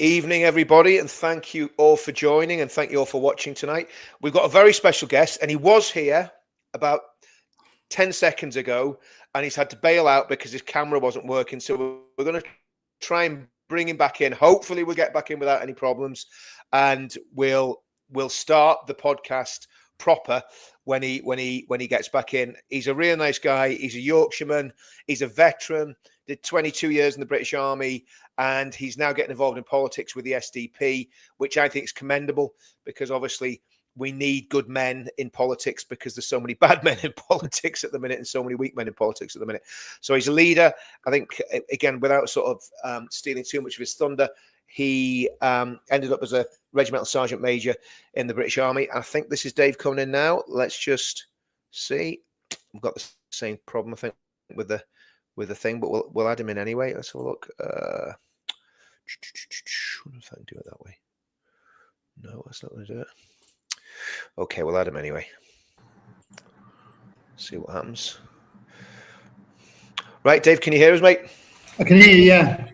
Evening, everybody, and thank you all for joining, and thank you all for watching tonight. We've got a very special guest, and he was here about 10 seconds ago, and he's had to bail out because his camera wasn't working. So we're going to try and bring him back in. Hopefully, we'll get back in without any problems, and we'll start the podcast proper when he gets back in. He's a real nice guy. He's a Yorkshireman. He's a veteran. Did 22 years in the British Army, and he's now getting involved in politics with the SDP, which I think is commendable, because obviously we need good men in politics because there's so many bad men in politics at the minute and so many weak men in politics at the minute. So he's a leader. I think, again, without sort of stealing too much of his thunder, he ended up as a Regimental Sergeant Major in the British Army. I think this is Dave coming in now. Let's just see. We've got the same problem, I think, with the thing, but we'll add him in anyway. Let's have a look. What if I can do it that way? No, that's not going to do it. Okay, we'll add him anyway. See what happens. Right, Dave, can you hear us, mate? I can hear you, yeah.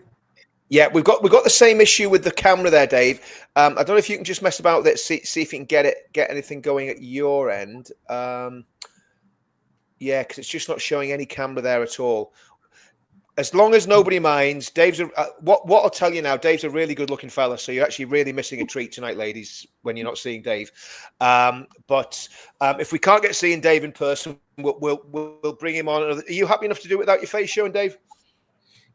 Yeah, we've got the same issue with the camera there, Dave. I don't know if you can just mess about with it, see if you can get anything going at your end. Yeah, because it's just not showing any camera there at all. As long as nobody minds, Dave's what I'll tell you now. Dave's a really good-looking fella, so you're actually really missing a treat tonight, ladies, when you're not seeing Dave. But if we can't get seeing Dave in person, we'll bring him on. Are you happy enough to do it without your face showing, Dave?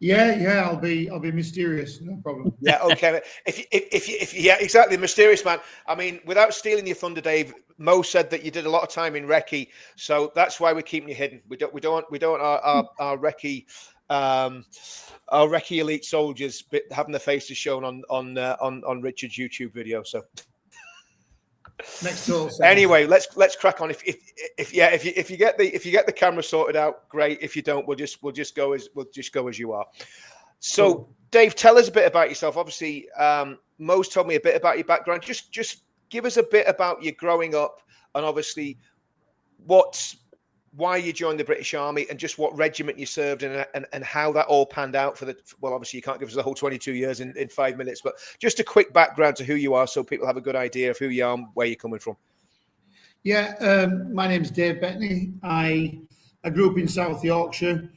Yeah, I'll be mysterious, no problem. Yeah, okay. If yeah, exactly, mysterious man. I mean, without stealing your thunder, Dave, Mo said that you did a lot of time in recce, so that's why we're keeping you hidden. We don't want our recce elite soldiers having their faces shown on Richard's YouTube video. So next door. Anyway, let's crack on. If you get the camera sorted out, great. If you don't, we'll just go as you are. So, cool. Dave, tell us a bit about yourself. Obviously, Mo's told me a bit about your background. Just give us a bit about your growing up, and obviously why you joined the British Army, and just what regiment you served in, and how that all panned out for the. Well, obviously, you can't give us the whole 22 years in 5 minutes, but just a quick background to who you are, so people have a good idea of who you are and where you're coming from. Yeah, my name's David Bettney. I grew up in South Yorkshire,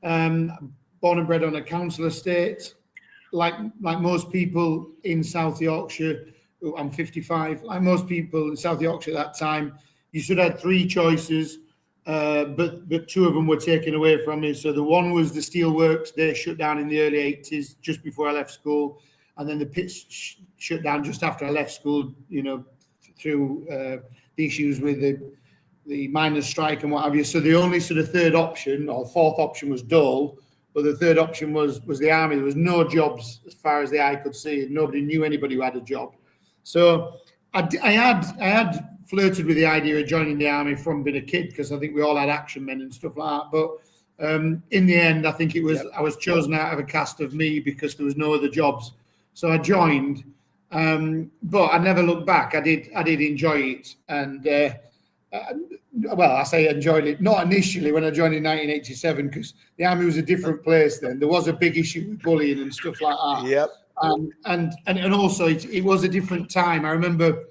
born and bred on a council estate. Like most people in South Yorkshire, I'm 55. Like most people in South Yorkshire at that time, you should have 3 choices. But 2 of them were taken away from me. So the one was the steelworks. They shut down in the early 80s, just before I left school. And then the pits shut down just after I left school, through the issues with the miners' strike and what have you. So the only sort of 3rd option or 4th option was Dole, but the 3rd option was the army. There was no jobs as far as the eye could see. Nobody knew anybody who had a job. So I had flirted with the idea of joining the army from being a kid, because I think we all had action men and stuff like that. But in the end, I think it was I was chosen out of a cast of me because there was no other jobs. So I joined, but I never looked back. I did enjoy it, and well, I say enjoyed it. Not initially when I joined in 1987, because the army was a different place then. There was a big issue with bullying and stuff like that. Yep. And also it was a different time. I remember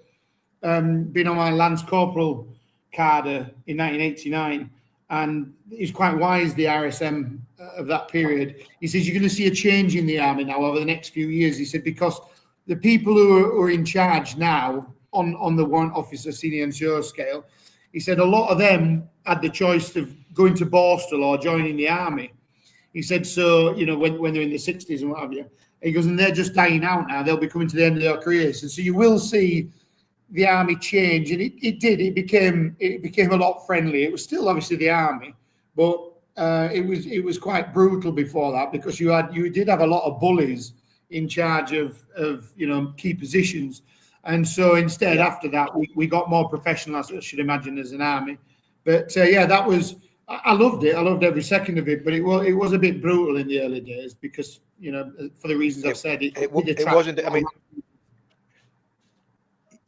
being on my Lance Corporal card in 1989, and he's quite wise, the RSM of that period. He says, you're going to see a change in the army now over the next few years. He said, because the people who are in charge now on the warrant officer senior NCO scale, he said a lot of them had the choice of going to Borstal or joining the army. He said, so, when they're in the 60s and what have you. He goes, and they're just dying out now. They'll be coming to the end of their careers. And so you will see the army change, and it did. It became a lot friendly. It was still obviously the army, but it was quite brutal before that, because you did have a lot of bullies in charge of key positions, and so instead after that we got more professional, as I should imagine, as an army. But that was, I loved it. I loved every second of it, but it was a bit brutal in the early days, because for the reasons I've said, it wasn't. I mean.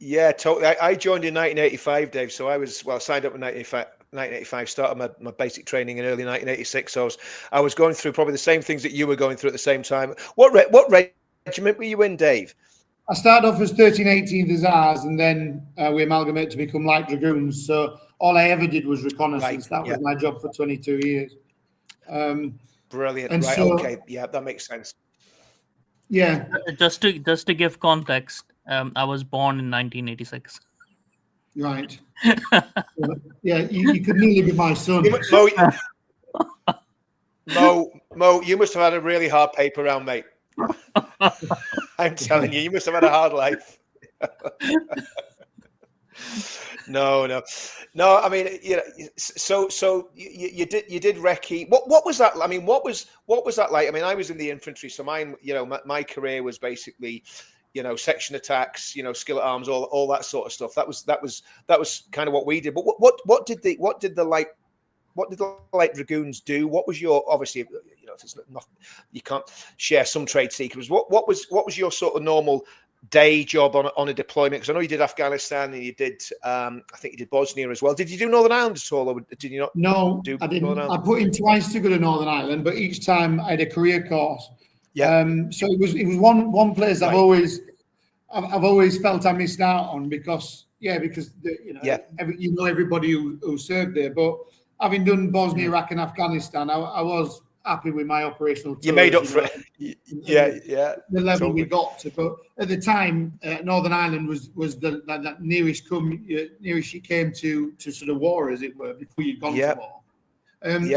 Yeah, totally. I joined in 1985, Dave. So I signed up in 1985, started my basic training in early 1986. So I was going through probably the same things that you were going through at the same time. What regiment were you in, Dave? I started off as 1318th Hussars, and then we amalgamated to become Light Dragoons. So all I ever did was reconnaissance. That was my job for 22 years. Brilliant. And right. so, okay. Yeah, that makes sense. Yeah. Just to give context, I was born in 1986. Right. Yeah, you could nearly be my son. Mo, you must have had a really hard paper round, mate. I'm telling you, you must have had a hard life. No. I mean, you know, so you did recce. What was that? I mean, what was that like? I mean, I was in the infantry, so mine, you know, my career was basically, you know, section attacks, you know, skillet arms, all that sort of stuff. That was kind of what we did. But what did the Light Dragoons do? What was your, obviously, you know, if it's not, you can't share some trade secrets. What was your sort of normal day job on a deployment? Because I know you did Afghanistan and you did, I think you did Bosnia as well. Did you do Northern Ireland at all, or did you not? No, I didn't. I put in twice to go to Northern Ireland, but each time I had a career course. Yeah. So it was one place I've always felt I missed out on because everybody who served there. But having done Bosnia, Iraq, and Afghanistan, I was happy with my operational tours. You made up for it. Yeah. The level we got to, but at the time, Northern Ireland was the nearest you came to sort of war, as it were, before you'd gone to war.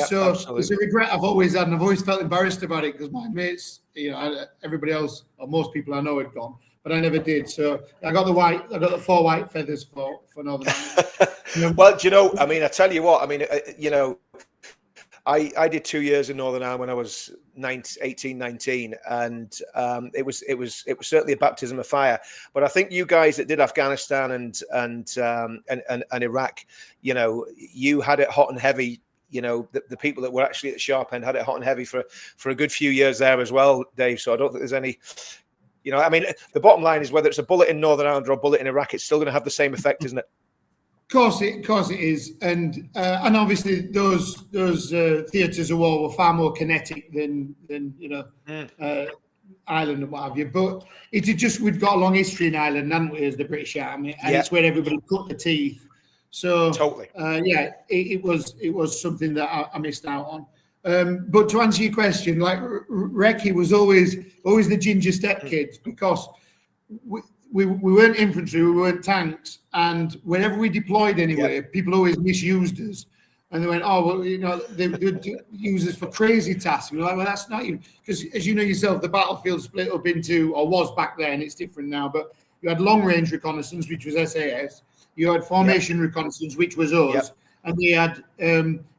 So absolutely. It's a regret I've always had, and I've always felt embarrassed about it because my mates, you know, everybody else or most people I know had gone, but I never did. So I got the 4 white feathers for Northern Ireland. Well, do you know, I mean, I tell you what, I mean, you know, I did 2 years in Northern Ireland when I was 18, 19, and it was certainly a baptism of fire. But I think you guys that did Afghanistan and Iraq, you know, you had it hot and heavy. You know, the people that were actually at the sharp end had it hot and heavy for a good few years there as well, Dave. So I don't think there's any, you know, I mean, the bottom line is whether it's a bullet in Northern Ireland or a bullet in Iraq, it's still going to have the same effect, isn't it? Of course it is, and obviously those theatres of war were far more kinetic than you know Ireland and what have you. But we've got a long history in Ireland, haven't we, as the British Army, and it's where everybody cut the teeth. So totally, it was something that I missed out on. But to answer your question, like recce was always the ginger step kids because we weren't infantry, we weren't tanks, and whenever we deployed anywhere, people always misused us. And they went, oh, well, you know, they would use us for crazy tasks. We're like, well, that's not you. Because as you know yourself, the battlefield split up into, or was back then, it's different now, but you had long-range reconnaissance, which was SAS. You had formation reconnaissance, which was us. And we had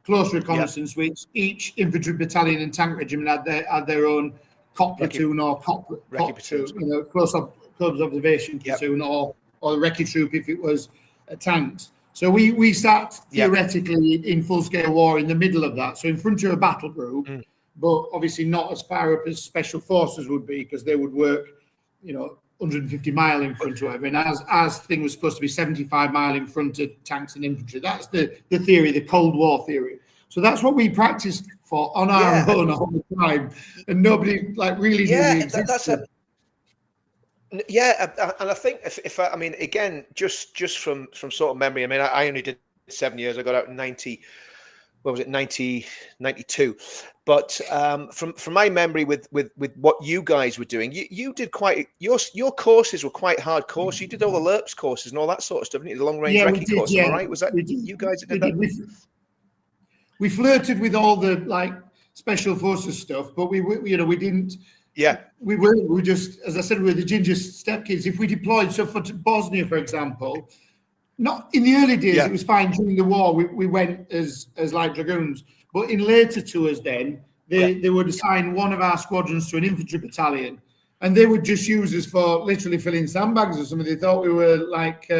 close reconnaissance, which each infantry battalion and tank regiment had their own COP platoon or COP platoon, you know, close observation platoon or the recce troop if it was tanks. So we sat theoretically in full-scale war in the middle of that, so in front of a battle group, but obviously not as far up as special forces would be because they would work, you know, 150 mile in front of whatever. And as thing was supposed to be 75 mile in front of tanks and infantry. That's the theory, the Cold War theory. So that's what we practiced for on our own all the time, and nobody like really knew the existence. And I think if I mean, again, just from sort of memory, I mean, I only did 7 years. I got out in 92. But from my memory with what you guys were doing, you did quite, your courses were quite hard courses. You did all the LERPS courses and all that sort of stuff, didn't you? The long range recce course, am I right? Was that you guys that did that? We flirted with all the like special forces stuff, but we didn't. Yeah, we were just, as I said, we were the ginger step kids. If we deployed, so for Bosnia, for example, not in the early days, it was fine. During the war, we went as Light Dragoons, but in later tours, then they would assign one of our squadrons to an infantry battalion, and they would just use us for literally filling sandbags or something. They thought we were like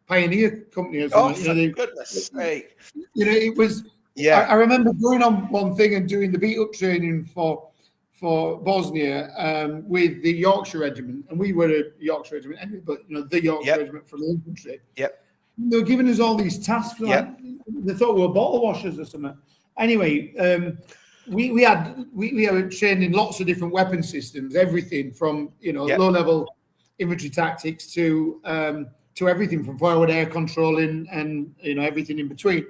pioneer company or something. Oh, goodness sake! You know, it was. I remember going on one thing and doing the beat up training for Bosnia with the Yorkshire Regiment, and we were a Yorkshire Regiment anyway, but you know, the Yorkshire Regiment from the infantry. They were giving us all these tasks. Like, they thought we were bottle washers or something. Anyway, we were trained in lots of different weapon systems, everything from low level infantry tactics to everything from forward air controlling and everything in between.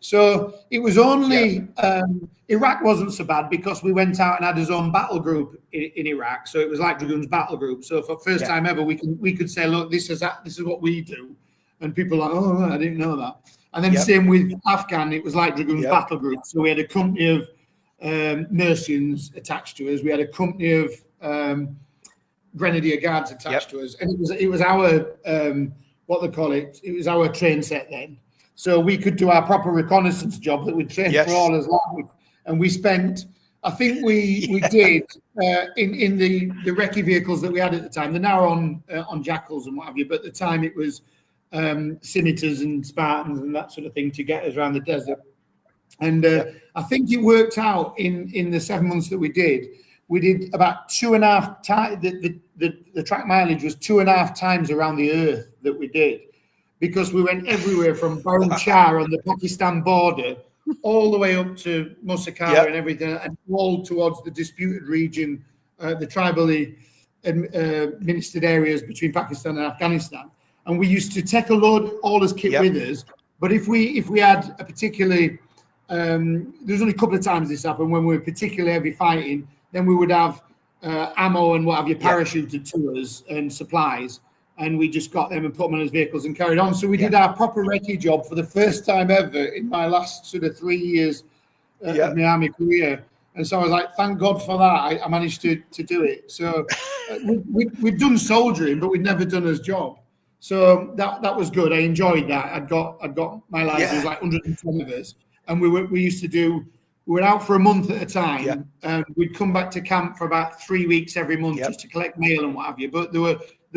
So it was only Iraq wasn't so bad because we went out and had his own battle group in Iraq. So it was like Dragoons battle group. So for the first time ever, we could say, look, this is what we do, and people are like, oh, I didn't know that. And then same with Afghan, it was like Dragoons battle group. So we had a company of Mercians attached to us. We had a company of Grenadier Guards attached to us, and it was our what they call it. It was our train set then. So we could do our proper reconnaissance job that we trained for all his life. And we spent, I think we did in the recce vehicles that we had at the time. They're now on Jackals and what have you, but at the time it was scimitars and Spartans and that sort of thing to get us around the desert. And I think it worked out in the 7 months that we did. We did about 2.5 times, the track mileage was 2.5 times around the earth that we did, because we went everywhere from Barum Char on the Pakistan border all the way up to Musakara and everything, and all towards the disputed region, the tribally administered areas between Pakistan and Afghanistan. And we used to take a load all as kit with us, but if we had a particularly there's only a couple of times this happened when we were particularly heavy fighting, then we would have ammo and what have you parachuted to us and supplies, and we just got them and put them on his vehicles and carried on. So we did our proper recce job for the first time ever in my last sort of 3 years of my army career. And so I was like, thank God for that. I managed to do it. So we'd done soldiering, but we'd never done his job. So that was good. I enjoyed that. I'd got my lads, there was like 120 of us. And we were out for a month at a time. And we'd come back to camp for about 3 weeks every month just to collect mail and what have you. But there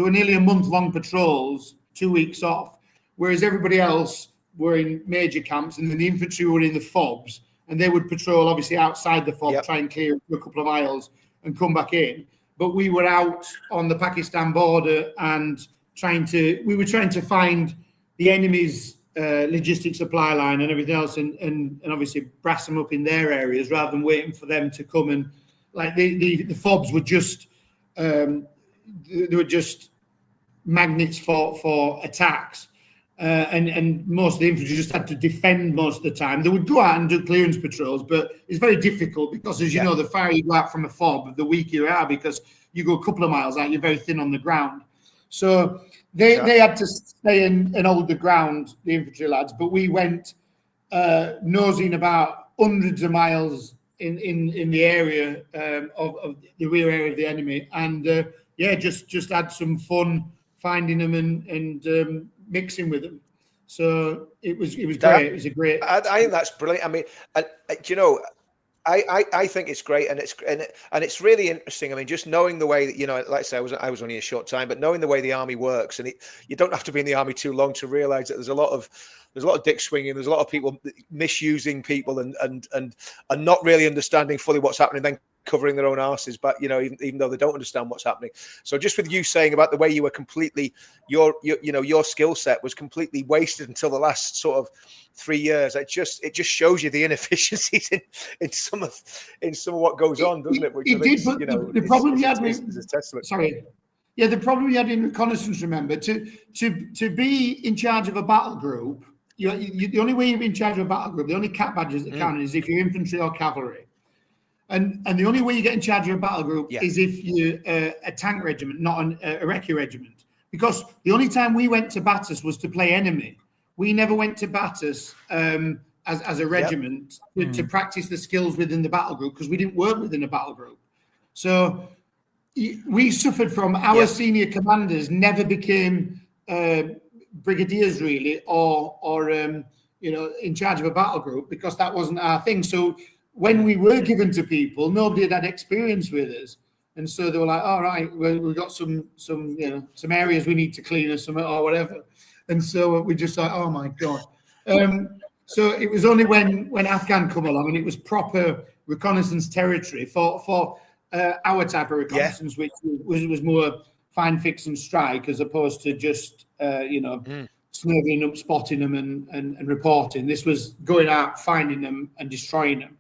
were nearly a month-long patrols, 2 weeks off, whereas everybody else were in major camps, and then the infantry were in the FOBs, and they would patrol obviously outside the FOB, try and clear a couple of miles and come back in. But we were out on the Pakistan border and we were trying to find the enemy's logistics supply line and everything else, and obviously brass them up in their areas rather than waiting for them to come. And like the FOBs were just they were just magnets for attacks, and most of the infantry just had to defend most of the time. They would go out and do clearance patrols, but it's very difficult because, as you know, the fire you go out from a FOB, the weaker you are, because you go a couple of miles out, you're very thin on the ground. So they had to stay and hold the ground, the infantry lads, but we went nosing about hundreds of miles in the area of the rear area of the enemy, and just had some fun finding them and mixing with them. So it was great. It was a great. I think that's brilliant. I mean, you know, I think it's great, and it's really interesting. I mean, just knowing the way that, you know, like I say, I was only a short time, but knowing the way the army works, and you don't have to be in the army too long to realise that there's a lot of dick swinging, there's a lot of people misusing people and not really understanding fully what's happening, then covering their own arses, but you know, even though they don't understand what's happening. So just with you saying about the way you were completely, your skill set was completely wasted until the last sort of 3 years, it just shows you the inefficiencies in some of what goes on, doesn't it? Which it did, but the problem you had with, sorry. Yeah, the problem you had in reconnaissance, remember, to be in charge of a battle group, the only way you're in charge of a battle group, the only cap badges that count is if you're infantry or cavalry. And the only way you get in charge of a battle group is if you're a tank regiment, not a recce regiment. Because the only time we went to Battus was to play enemy. We never went to Battus as a regiment to practice the skills within the battle group, because we didn't work within a battle group. So we suffered from our senior commanders never became brigadiers really, or in charge of a battle group, because that wasn't our thing. So when we were given to people, nobody had experience with us, and so they were like, "All right, well, we've got some areas we need to clean or whatever," and so we just like, "Oh my god." So it was only when Afghan come along, and it was proper reconnaissance territory for our type of reconnaissance, which was more find, fix, and strike, as opposed to just snuggling up, spotting them, and reporting. This was going out, finding them, and destroying them.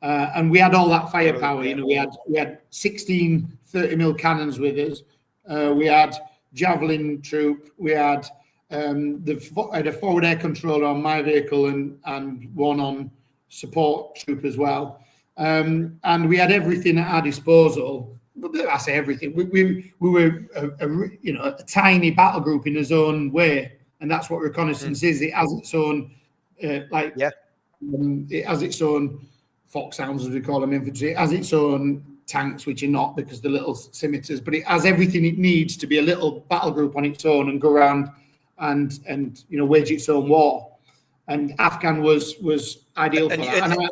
And we had all that firepower. You know, we had 16 30mm cannons with us. We had javelin troop. We had I had a forward air controller on my vehicle and one on support troop as well. And we had everything at our disposal. I say everything. We were a tiny battle group in its own way, and that's what Reconnaissance is. It has its own it has its own foxhounds, as we call them, infantry. It has its own tanks, which are not, because they're little scimitars, but it has everything it needs to be a little battle group on its own and go around and wage its own war. And Afghan was ideal for that. And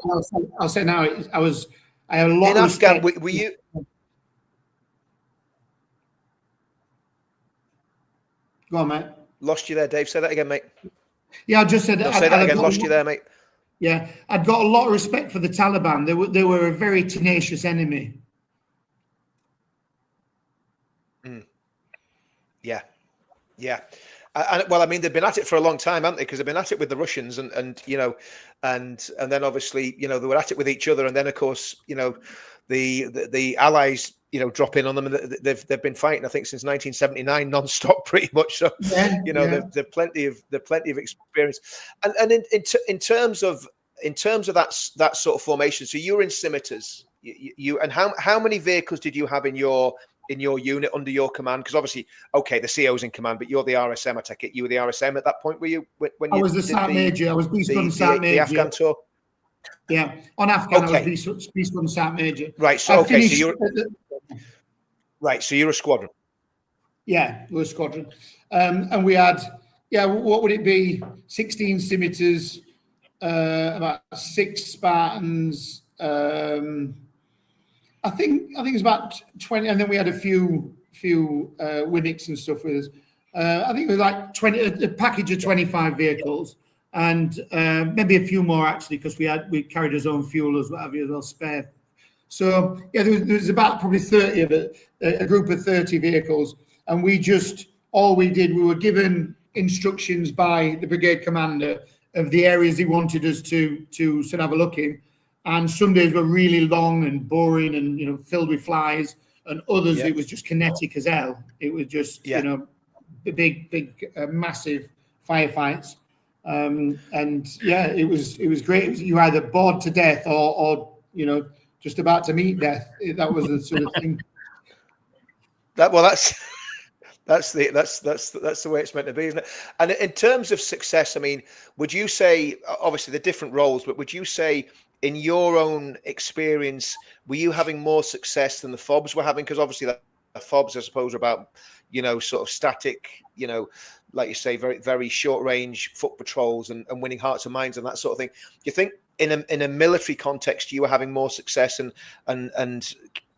I'll say now, I had a lot of Afghan. respect. Were you? Go on, mate. Lost you there, Dave. Say that again, mate. Yeah, I just said. No, say that again. Lost you there, mate. Yeah, I'd got a lot of respect for the Taliban. They were a very tenacious enemy. Yeah. Well, I mean, they've been at it for a long time, haven't they? Because they've been at it with the Russians, and then obviously, they were at it with each other, and then of course, the Allies, drop in on them, and they've been fighting, I think, since 1979, non-stop, pretty much. So, they've plenty of experience, and in terms of that sort of formation. So you were in scimitars, you and how many vehicles did you have in your unit under your command? Because obviously, okay, the CO's in command, but you're the RSM. I take it you were the RSM at that point. Were you when I you was the Sergeant Major. I was Beast Gun Sergeant Major. The Afghan tour. Yeah, on Afghan, okay. I was Beast Gun Sergeant Major. Right. So okay, so you're right. So you're a squadron. Yeah, we were a squadron, and we had what would it be? 16 scimitars, about 6 Spartans. I think it's about 20, and then we had a few Winnipes and stuff with us. I think it was like 20, a package of 25 vehicles, and maybe a few more actually, because we carried our own fuel as well spare. So yeah, there was about probably 30 of it, a group of 30 vehicles, and we were given instructions by the brigade commander of the areas he wanted us to sort of have a look in. And some days were really long and boring and filled with flies, and others it was just kinetic as hell. It was just big massive firefights, and it was great. You were either bored to death or just about to meet death. That was the sort of thing. That's the way it's meant to be, isn't it? And in terms of success, I mean, would you say, obviously the different roles, but would you say, in your own experience, were you having more success than the FOBs were having? Because obviously the FOBs, I suppose, are about, sort of static, like you say, very, very short range foot patrols and winning hearts and minds and that sort of thing. Do you think in a military context, you were having more success and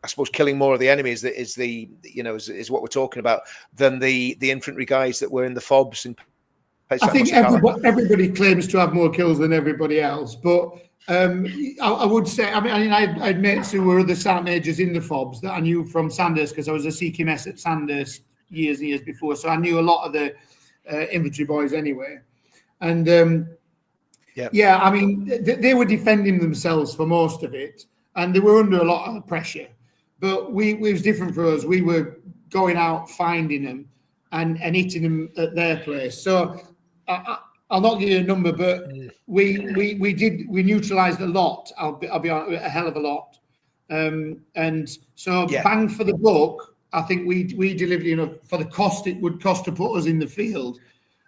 I suppose killing more of the enemies is what we're talking about than the infantry guys that were in the FOBs? I think everybody claims to have more kills than everybody else, but I would say, I had mates who were other Sergeant Majors in the FOBs that I knew from Sandhurst, because I was a CQMS at Sandhurst years and years before, so I knew a lot of the infantry boys anyway. And they were defending themselves for most of it, and they were under a lot of pressure. But it was different for us. We were going out, finding them, and hitting them at their place. So I'll not give you a number, but we neutralised a lot. I'll be honest, a hell of a lot. And so bang for the buck, I think we delivered, for the cost it would cost to put us in the field.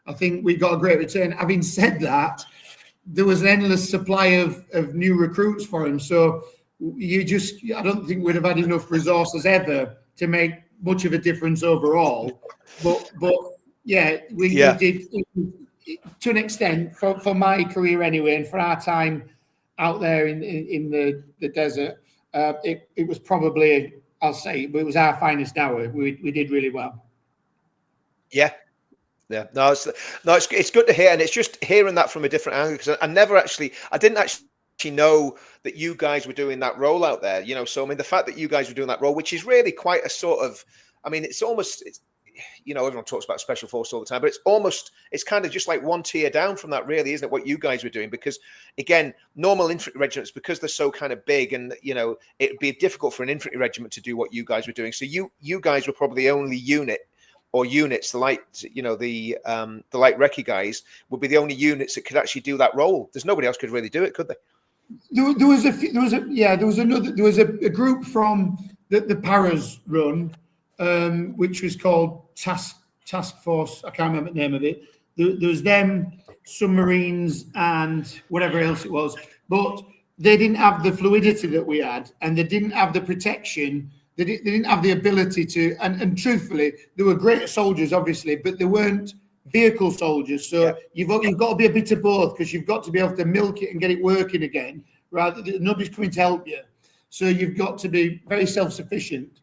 I think we got a great return. Having said that, there was an endless supply of new recruits for him. So I don't think we'd have had enough resources ever to make much of a difference overall. But we did. To an extent, for my career anyway, and for our time out there in the desert, it was probably, I'll say, it was our finest hour. We did really well. Yeah. No, it's good to hear, and it's just hearing that from a different angle, because I didn't actually know that you guys were doing that role out there. So I mean, the fact that you guys were doing that role, which is really quite a sort of, I mean, it's almost you know, everyone talks about special force all the time, but it's kind of just like one tier down from that, really, isn't it? What you guys were doing, because again, normal infantry regiments, because they're so kind of big, and you know, it'd be difficult for an infantry regiment to do what you guys were doing. So you guys were probably the only unit or units, the light, you know, the light recce guys would be the only units that could actually do that role. There's nobody else could really do it, could they? There was a group from the Paras run, which was called Task Force. I can't remember the name of it. There was them, submarines, and whatever else it was. But they didn't have the fluidity that we had, and they didn't have the protection. They didn't have the ability to. And truthfully, they were great soldiers, obviously, but they weren't vehicle soldiers. So you've got to be a bit of both, because you've got to be able to milk it and get it working again. Rather, nobody's coming to help you. So you've got to be very self-sufficient.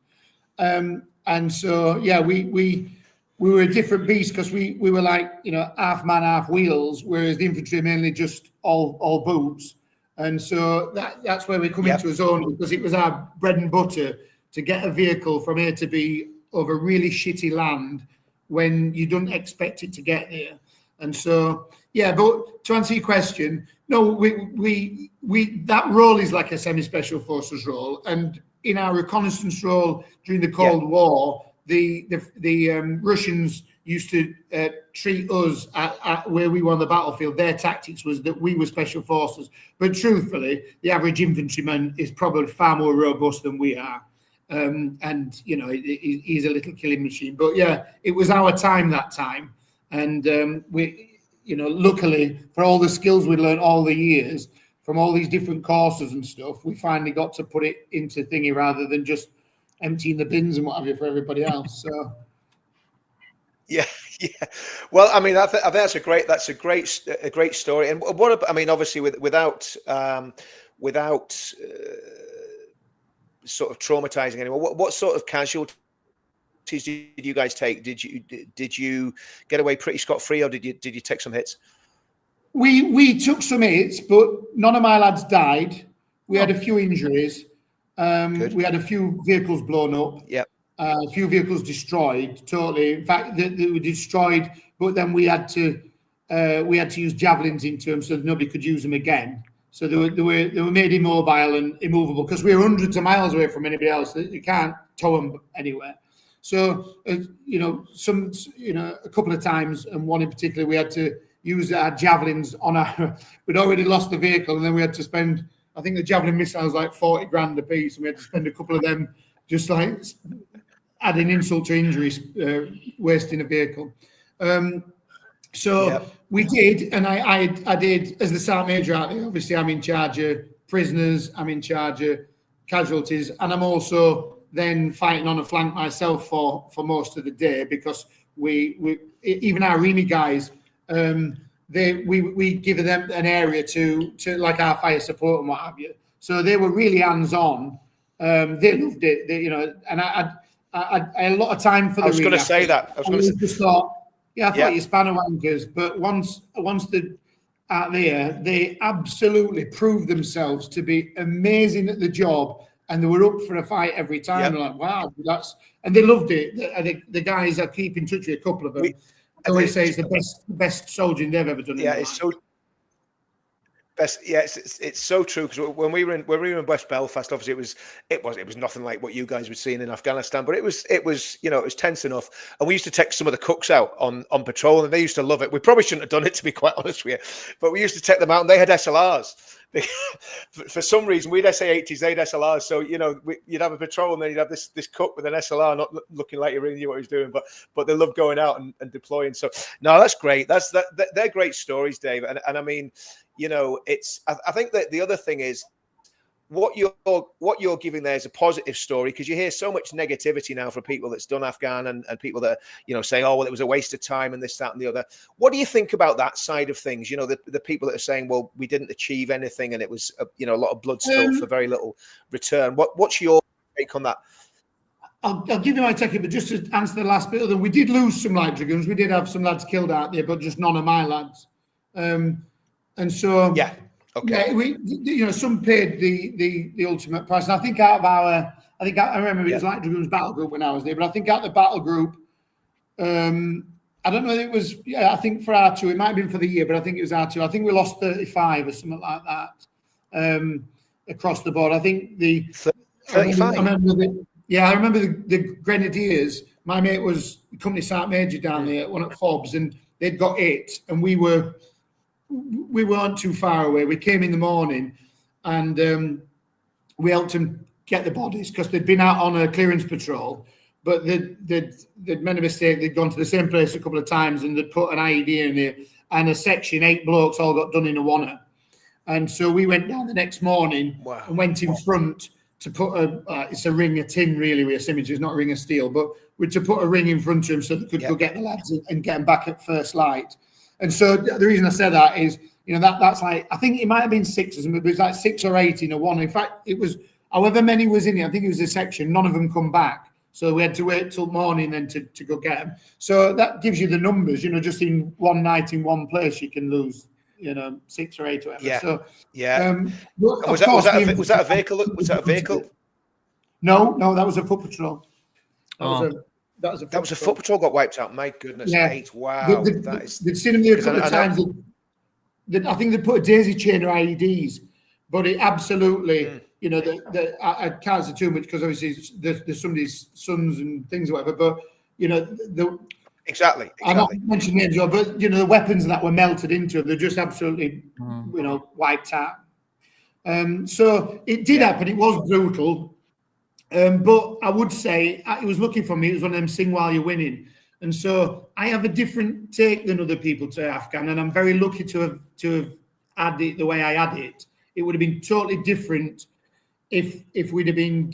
And so, yeah, we were a different beast, because we were like, you know, half man, half wheels, whereas the infantry mainly just all boots. And so that's where we come into a zone, because it was our bread and butter to get a vehicle from A to B over really shitty land when you don't expect it to get there. And so, yeah, but to answer your question, no, we that role is like a semi-special forces role. And in our reconnaissance role during the Cold War, the Russians used to treat us at where we were on the battlefield. Their tactics was that we were special forces. But truthfully, the average infantryman is probably far more robust than we are. And, you know, he's a little killing machine. But, yeah, it was our time that time. And we, you know, luckily, for all the skills we learned all the years from all these different courses and stuff, we finally got to put it into thingy rather than just emptying the bins and what have you for everybody else. So, yeah. Well, I mean, I think that's a great story. And what I mean, obviously, without sort of traumatizing anyone, what sort of casualties did you guys take? Did you get away pretty scot-free, or did you take some hits? We took some hits, but none of my lads died. We had a few injuries. We had a few vehicles blown up. Yeah. A few vehicles destroyed totally. In fact, they were destroyed, but then we had to use javelins into them so that nobody could use them again. So they were made immobile and immovable, because we were hundreds of miles away from anybody else. You can't tow them anywhere. So you know, a couple of times, and one in particular, we had to use our javelins on our. We'd already lost the vehicle, and then we had to spend. I think the javelin missile was like 40 grand a piece, and we had to spend a couple of them just like adding insult to injury, wasting a vehicle. We did, and I did as the Sergeant Major out there. Obviously, I'm in charge of prisoners, I'm in charge of casualties, and I'm also then fighting on a flank myself for most of the day, because we even our REMI guys, we give them an area to like our fire support and what have you. So they were really hands-on. They loved it, and I had a lot of time for the. I was going to say that. I just thought, I thought you spanner wankers, but once they're out there, they absolutely proved themselves to be amazing at the job, and they were up for a fight every time. Yep. They're like, wow, and they loved it. I think the guys, I keep in touch with a couple of them. I always say it's the best soldiering they've ever done. Yeah, it's so. Yeah, it's so true, because when we were in West Belfast, obviously it was nothing like what you guys were seeing in Afghanistan, but it was tense enough, and we used to take some of the cooks out on patrol, and they used to love it. We probably shouldn't have done it, to be quite honest with you, but we used to take them out, and they had SLRs. For some reason, we'd SA-80s, they'd SLRs. So you'd have a patrol, and then you'd have this cook with an SLR, not looking like you really knew what he was doing, but they love going out and deploying. So no, that's great. They're great stories, Dave, and I mean. I think that the other thing is what you're giving there is a positive story, because you hear so much negativity now from people that's done Afghan and people that saying, oh well, it was a waste of time and this, that, and the other. What do you think about that side of things? The people that are saying, well, we didn't achieve anything and it was a lot of blood spilled for very little return. What's your take on that? I'll give you my take, but just to answer the last bit of them, we did lose some light dragoons. We did have some lads killed out there, but just none of my lads. And so, some paid the ultimate price. And I think I remember it was Light Dragoons Battle Group when I was there, but I think out the battle group, I don't know if it was, I think for R2, it might have been for the year, but I think it was R2. I think we lost 35 or something like that across the board. I think 35? I remember the Grenadiers. My mate was company sergeant major down there, one at Forbes, and they'd got 8, and we weren't too far away. We came in the morning, and we helped them get the bodies because they'd been out on a clearance patrol, but they'd made a mistake. They'd gone to the same place a couple of times, and they'd put an IED in there, and a section, 8 blokes all got done in a wanna. And so we went down the next morning and went in front to put it's a ring of tin, really, with a symmetry. It's not a ring of steel, but we're to put a ring in front of them so they could go get the lads and get them back at first light. And so the reason I said that is, that's like, I think it might have been 6 or something, but it was like 6 or 8 in a one. In fact, it was however many was in it. I think it was a section. None of them come back. So we had to wait till morning then to go get them. So that gives you the numbers, just in one night in one place, you can lose, 6 or 8 or whatever. Yeah. So, was that a vehicle? Was that a vehicle? No, that was a foot patrol. That was a foot patrol got wiped out. My goodness, 8. Wow. They'd seen them there a couple of times. I think they put a daisy chain or IEDs, but it absolutely, I can't say too much because obviously there's somebody's sons and things or whatever, but, Exactly. I'm not mentioning names, but, the weapons that were melted into them, they're just absolutely, wiped out. So it did happen. It was brutal. But I would say it was lucky for me. It was one of them sing while you're winning. And so I have a different take than other people to Afghan, and I'm very lucky to have had it the way I had it. It would have been totally different if we'd have been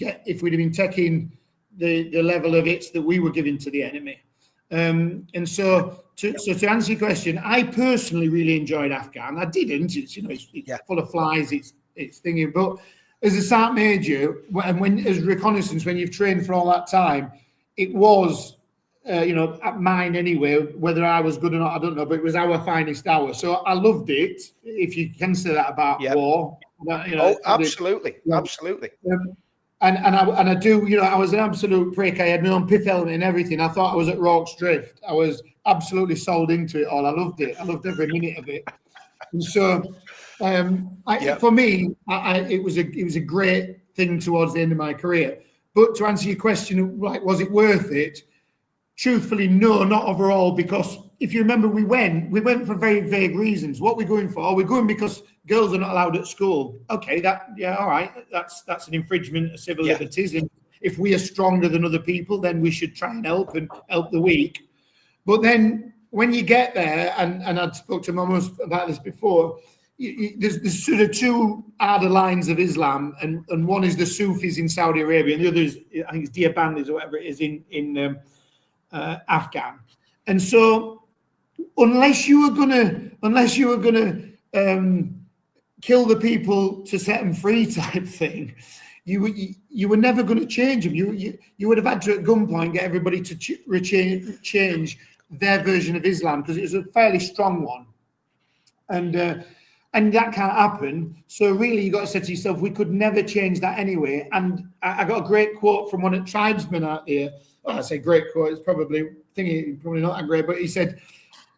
taking the level of hits that we were giving to the enemy. And so to answer your question, I personally really enjoyed Afghan. I didn't. It's full of flies. It's thinking, but as a sergeant major, as Reconnaissance, when you've trained for all that time, it was, at mine anyway, whether I was good or not, I don't know, but it was our finest hour. So I loved it, if you can say that about war. Absolutely. Absolutely. And I do, I was an absolute prick. I had my own pith helmet and everything. I thought I was at Rorke's Drift. I was absolutely sold into it all. I loved it. I loved every minute of it. And so, for me, it was a great thing towards the end of my career. But to answer your question, like, was it worth it? Truthfully, no, not overall, because if you remember, we went for very vague reasons. What we're going for? We're going because girls are not allowed at school. Okay, all right. That's an infringement of civil liberties. And if we are stronger than other people, then we should try and help the weak. But then when you get there, and I'd spoke to Mum about this before, there's sort of 2 harder lines of Islam, and one is the Sufis in Saudi Arabia, and the other is, I think it's Deobandis or whatever it is in Afghan. And so unless you were gonna kill the people to set them free type thing, you were never going to change them. You would have had to at gunpoint get everybody to change their version of Islam, because it was a fairly strong one, and that can't happen. So really, you got to say to yourself, we could never change that anyway. And I got a great quote from one of the tribesmen out there. Well, I say great quote, it's probably not that great, but he said,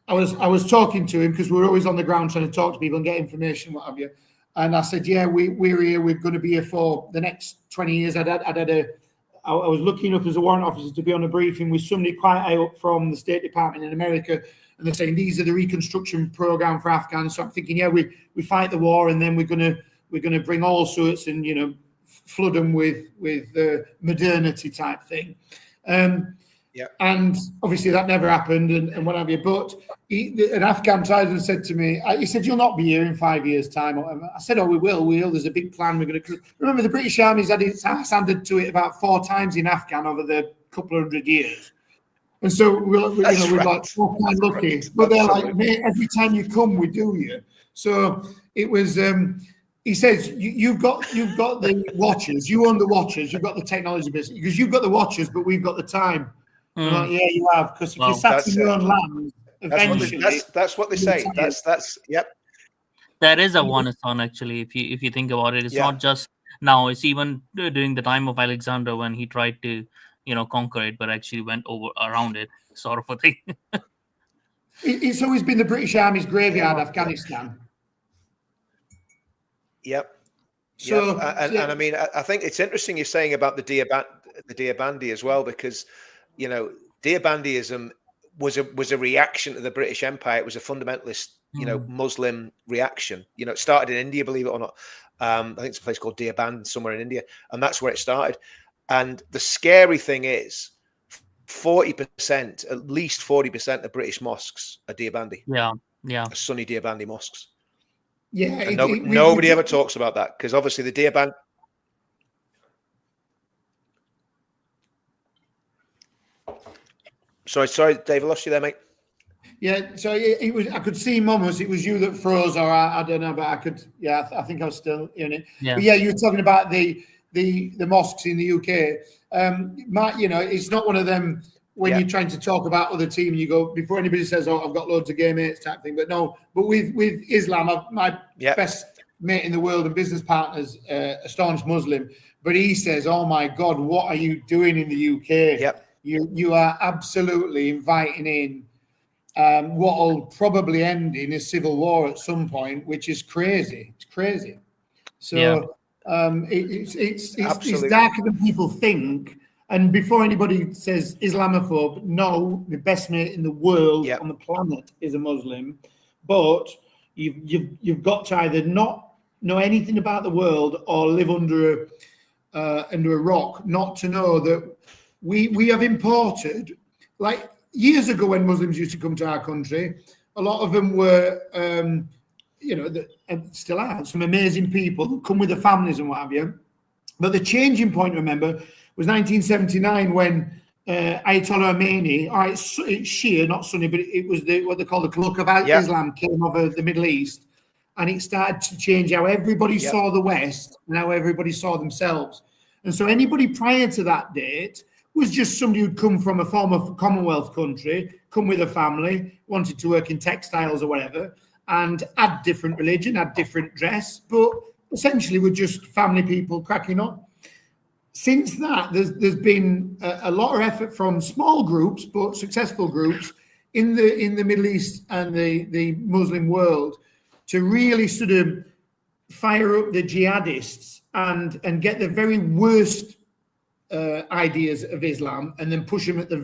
I was talking to him because we're always on the ground trying to talk to people and get information, what have you. And I said, yeah, we're here. We're going to be here for the next 20 years. I was lucky enough as a warrant officer to be on a briefing with somebody quite high up from the State Department in America, and they're saying these are the reconstruction program for Afghans. So I'm thinking, yeah, we fight the war, and then we're gonna bring all sorts and flood them with modernity type thing. And obviously that never happened, and what have you. But an Afghan tribesman said to me, he said, "You'll not be here in 5 years' time." Or whatever. I said, "Oh, we will. There's a big plan. We're going to." Remember, the British Army's had its ass handed to it about 4 times in Afghan over the couple of 100 years. And so we're like 4 times lucky. But they're like, "Mate, every time you come, we do you." So it was. He says, "You've got the watchers. You own the watchers. You've got the technology business because you've got the watchers, but we've got the time." Like, yeah, you have, because if you sat in your own land, eventually that's what they say. That's yep. There is a onus on, actually, if you think about it. It's not just now. It's even during the time of Alexander, when he tried to, conquer it, but actually went around it, sort of a thing. It's always been the British Army's graveyard, Afghanistan. Yep. So, and I mean, I think it's interesting you're saying about the Dear Bandy as well, because Dear Bandyism was a reaction to the British Empire. It was a fundamentalist, Muslim reaction. It started in India, believe it or not. I think it's a place called Dear Band somewhere in India, and that's where it started. And the scary thing is, 40%, at least 40% of British mosques are Dear Bandy. Yeah. Are Sunni Dear Bandy mosques. Yeah, and nobody ever talks about that, because obviously the Dear Band. Sorry, Dave, I lost you there, mate. Yeah, so it was. I could see moments. It was you that froze, or I don't know, but I could. Yeah, I think I was still in it. Yeah. But yeah, you were talking about the mosques in the UK. It's not one of them when you're trying to talk about other team, you go before anybody says, "Oh, I've got loads of gay mates," type thing. But no, but with Islam, my best mate in the world and business partners, a staunch Muslim, but he says, "Oh my God, what are you doing in the UK? Yep. You are absolutely inviting in what will probably end in a civil war at some point, which is crazy. It's crazy." So it's darker than people think. And before anybody says Islamophobe, no, the best mate in the world on the planet is a Muslim. But you've got to either not know anything about the world or live under a rock not to know that we have imported, like years ago when Muslims used to come to our country, a lot of them were, and still are, some amazing people who come with their families and what have you. But the changing point, remember, was 1979 when Ayatollah Khomeini, it's Shia, not Sunni, but it was what they call the Cloak of Islam came over the Middle East, and it started to change how everybody saw the West and how everybody saw themselves. And so anybody prior to that date was just somebody who'd come from a former Commonwealth country, come with a family, wanted to work in textiles or whatever, and had different religion, had different dress, but essentially were just family people cracking on. Since that, there's been a lot of effort from small groups, but successful groups in the Middle East and the Muslim world to really sort of fire up the jihadists and get the very worst ideas of Islam and then push them into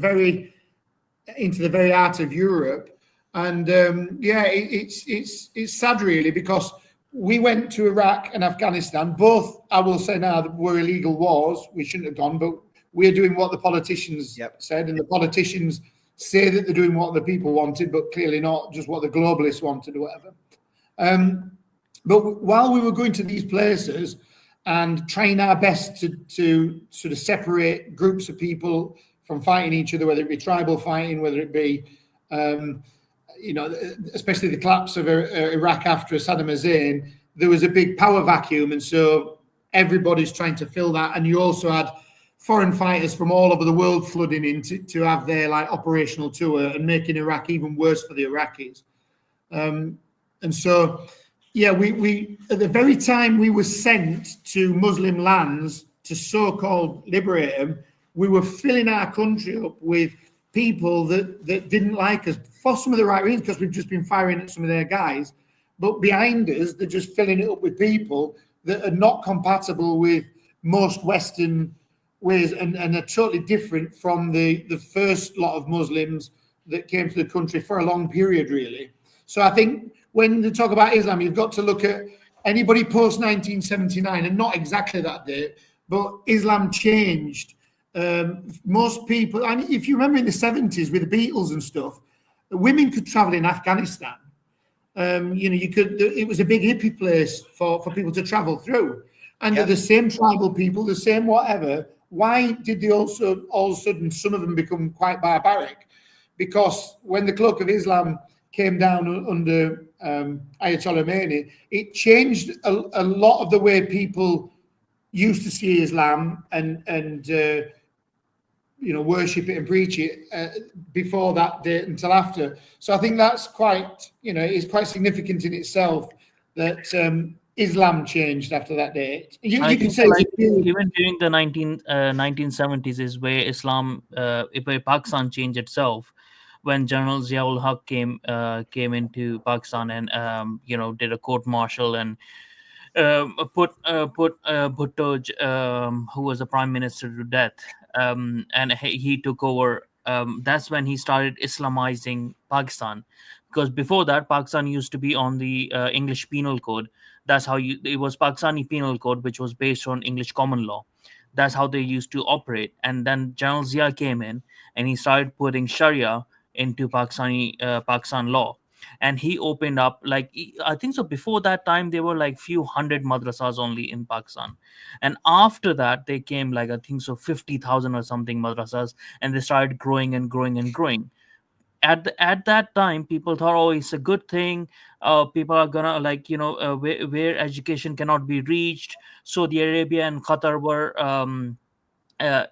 the very heart of Europe. And it's sad really, because we went to Iraq and Afghanistan. Both, I will say now, were illegal wars. We shouldn't have gone, but we're doing what the politicians said, and the politicians say that they're doing what the people wanted, but clearly not just what the globalists wanted or whatever. But while we were going to these places and trying our best to sort of separate groups of people from fighting each other, whether it be tribal fighting, whether it be especially the collapse of Iraq after Saddam Hussein, there was a big power vacuum. And so everybody's trying to fill that. And you also had foreign fighters from all over the world flooding in to have their operational tour and making Iraq even worse for the Iraqis. And so, we at the very time we were sent to Muslim lands to so-called liberate them, we were filling our country up with people that didn't like us for some of the right reasons, because we've just been firing at some of their guys. But behind us, they're just filling it up with people that are not compatible with most Western ways and are totally different from the first lot of Muslims that came to the country for a long period, really. So I think when they talk about Islam, you've got to look at anybody post 1979, and not exactly that date, but Islam changed. Most people, and if you remember in the 70s with the Beatles and stuff, women could travel in Afghanistan. You could. It was a big hippie place for people to travel through, and they're the same tribal people, the same whatever. Why did they also all of a sudden some of them become quite barbaric? Because when the Cloak of Islam came down under Ayatollah Khomeini, it changed a lot of the way people used to see Islam and worship it and preach it before that date until after. So I think that's quite, it's quite significant in itself that Islam changed after that date? You I can think say like even during the 1970s is where where Pakistan changed itself, when General Ziaul Haq came into Pakistan and did a court martial and put Bhutto, who was the prime minister, to death, and he took over. That's when he started Islamizing Pakistan, because before that, Pakistan used to be on the English Penal Code. It was Pakistani Penal Code, which was based on English common law. That's how they used to operate. And then General Zia came in and he started putting Sharia into Pakistan law, and he opened up I think so. Before that time, there were like few hundred madrasas only in Pakistan, and after that, they came like I think so 50,000 or something madrasas, and they started growing and growing and growing. At that time, people thought, oh, it's a good thing. People are gonna where education cannot be reached. Saudi Arabia and Qatar were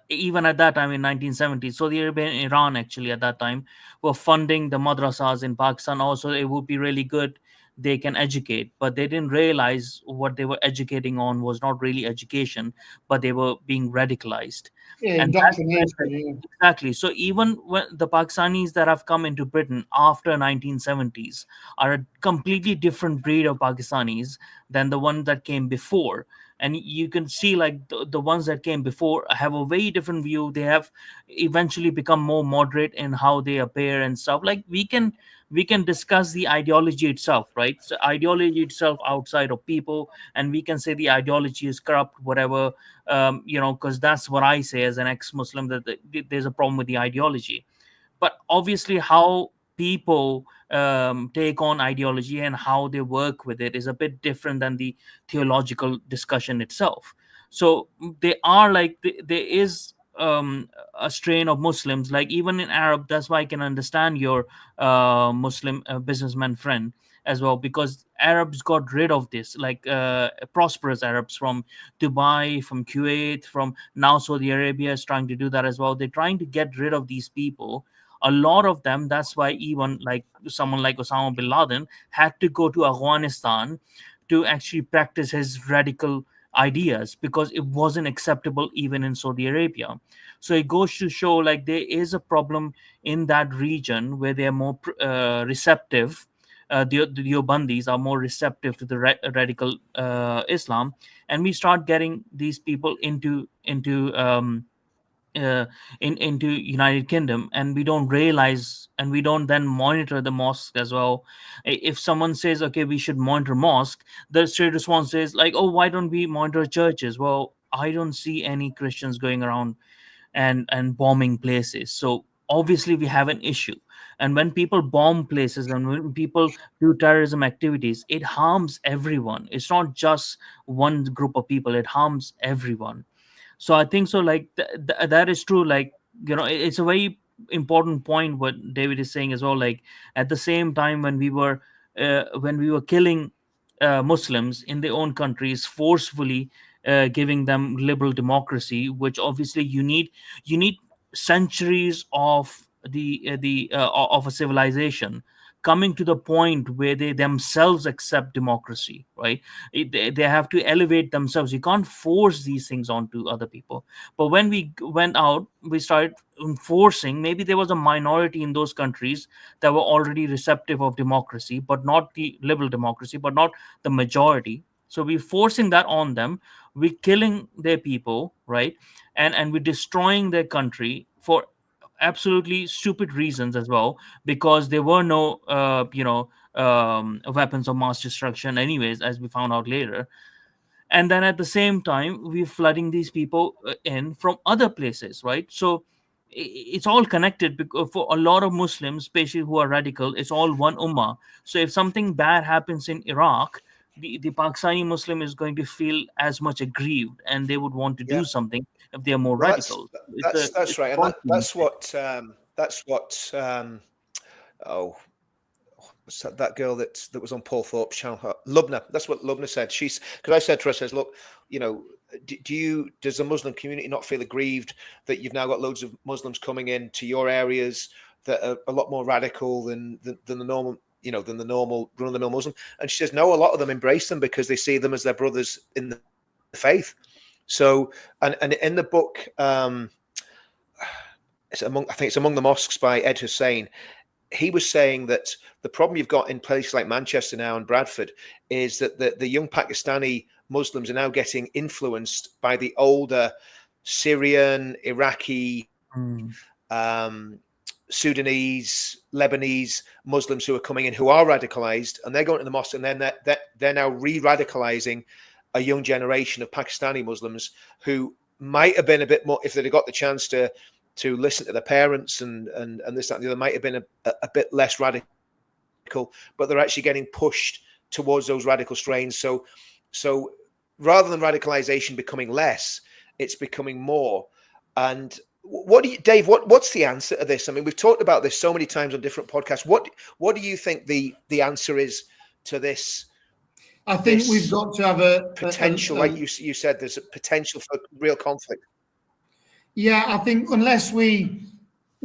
even at that time in 1970s, Saudi Arabia and Iran actually at that time were funding the madrasas in Pakistan. Also, it would be really good, they can educate, but they didn't realize what they were educating on was not really education, but they were being radicalized. yeah, And that's indoctrination. where, Yeah. exactly. So even when the Pakistanis that have come into Britain after 1970s are a completely different breed of Pakistanis than the ones that came before. And you can see like the ones that came before have a very different view. They have eventually become more moderate in how they appear and stuff. Like we can discuss the ideology itself, right? So ideology itself outside of people, and we can say the ideology is corrupt, whatever, because that's what I say as an ex-Muslim, that there's a problem with the ideology. But obviously how people take on ideology and how they work with it is a bit different than the theological discussion itself. So they are like there is a strain of Muslims, like even in Arab. That's why I can understand your Muslim businessman friend as well, because Arabs got rid of this, like prosperous Arabs from Dubai, from Kuwait, from now Saudi Arabia is trying to do that as well. They're trying to get rid of these people, a lot of them. That's why even like someone like Osama bin Laden had to go to Afghanistan to actually practice his radical ideas, because it wasn't acceptable even in Saudi Arabia. So it goes to show like there is a problem in that region where they are more receptive. The Yobandis are more receptive to the radical Islam, and we start getting these people uh, into United Kingdom, and we don't realize, and we don't then monitor the mosque as well. If someone says, okay, we should monitor mosque, the straight response is like, oh, why don't we monitor churches? Well, I don't see any Christians going around and bombing places, so obviously we have an issue. And when people bomb places and when people do terrorism activities, it harms everyone. It's not just one group of people, it harms everyone. So I think so like that is true. Like, it's a very important point what David is saying as well. Like at the same time, when we were killing Muslims in their own countries forcefully, giving them liberal democracy, which obviously you need centuries of of a civilization coming to the point where they themselves accept democracy, right? They have to elevate themselves. You can't force these things onto other people. But when we went out, we started enforcing. Maybe there was a minority in those countries that were already receptive of democracy, but not the liberal democracy, but not the majority. So we're forcing that on them. We're killing their people, right? And we're destroying their country for absolutely stupid reasons as well, because there were no weapons of mass destruction anyways, as we found out later. And then at the same time, we're flooding these people in from other places, right? So it's all connected, because for a lot of Muslims, especially who are radical, it's all one ummah. So if something bad happens in Iraq, the Pakistani Muslim is going to feel as much aggrieved, and they would want to Yeah. do something if they are more Well, radical. that's It's a right, and constant thing. that's what oh, what's that girl that was on Paul Thorpe's channel, Lubna. That's what Lubna said. She's, because I said to her, I says, look, does the Muslim community not feel aggrieved that you've now got loads of Muslims coming in to your areas that are a lot more radical than the normal than the normal run-of-the-mill Muslim. And she says, no, a lot of them embrace them because they see them as their brothers in the faith. So, and in the book, I think it's Among the Mosques by Ed Hussein, he was saying that the problem you've got in places like Manchester now and Bradford is that the young Pakistani Muslims are now getting influenced by the older Syrian, Iraqi, Sudanese, Lebanese Muslims who are coming in, who are radicalized, and they're going to the mosque, and then they're now re-radicalizing a young generation of Pakistani Muslims who might have been a bit more, if they'd got the chance to listen to their parents and this, that, and the other, might have been a bit less radical, but they're actually getting pushed towards those radical strains. So rather than radicalization becoming less, it's becoming more. And Dave, what's the answer to this? I mean, we've talked about this so many times on different podcasts. What do you think the answer is to this? I think we've got to have a potential, like you said, there's a potential for real conflict. Yeah, I think unless we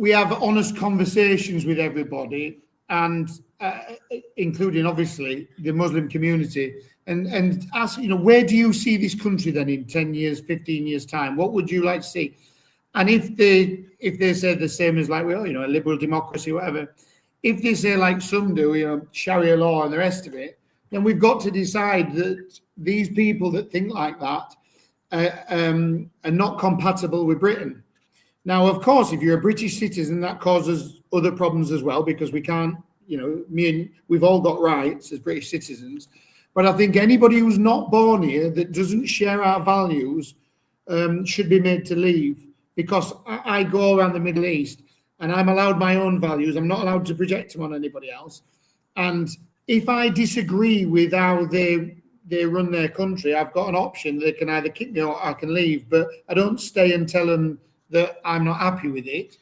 have honest conversations with everybody, and including obviously the Muslim community, and ask, where do you see this country then in 10 years, 15 years time? What would you like to see? And if they say the same as, like, well, a liberal democracy, whatever, if they say, like some do, Sharia law and the rest of it, then we've got to decide that these people that think like that are not compatible with Britain. Now, of course, if you're a British citizen, that causes other problems as well, because we can't, we've all got rights as British citizens. But I think anybody who's not born here that doesn't share our values should be made to leave, because I go around the Middle East and I'm allowed my own values. I'm not allowed to project them on anybody else. And if I disagree with how they run their country, I've got an option. They can either kick me or I can leave, but I don't stay and tell them that I'm not happy with it.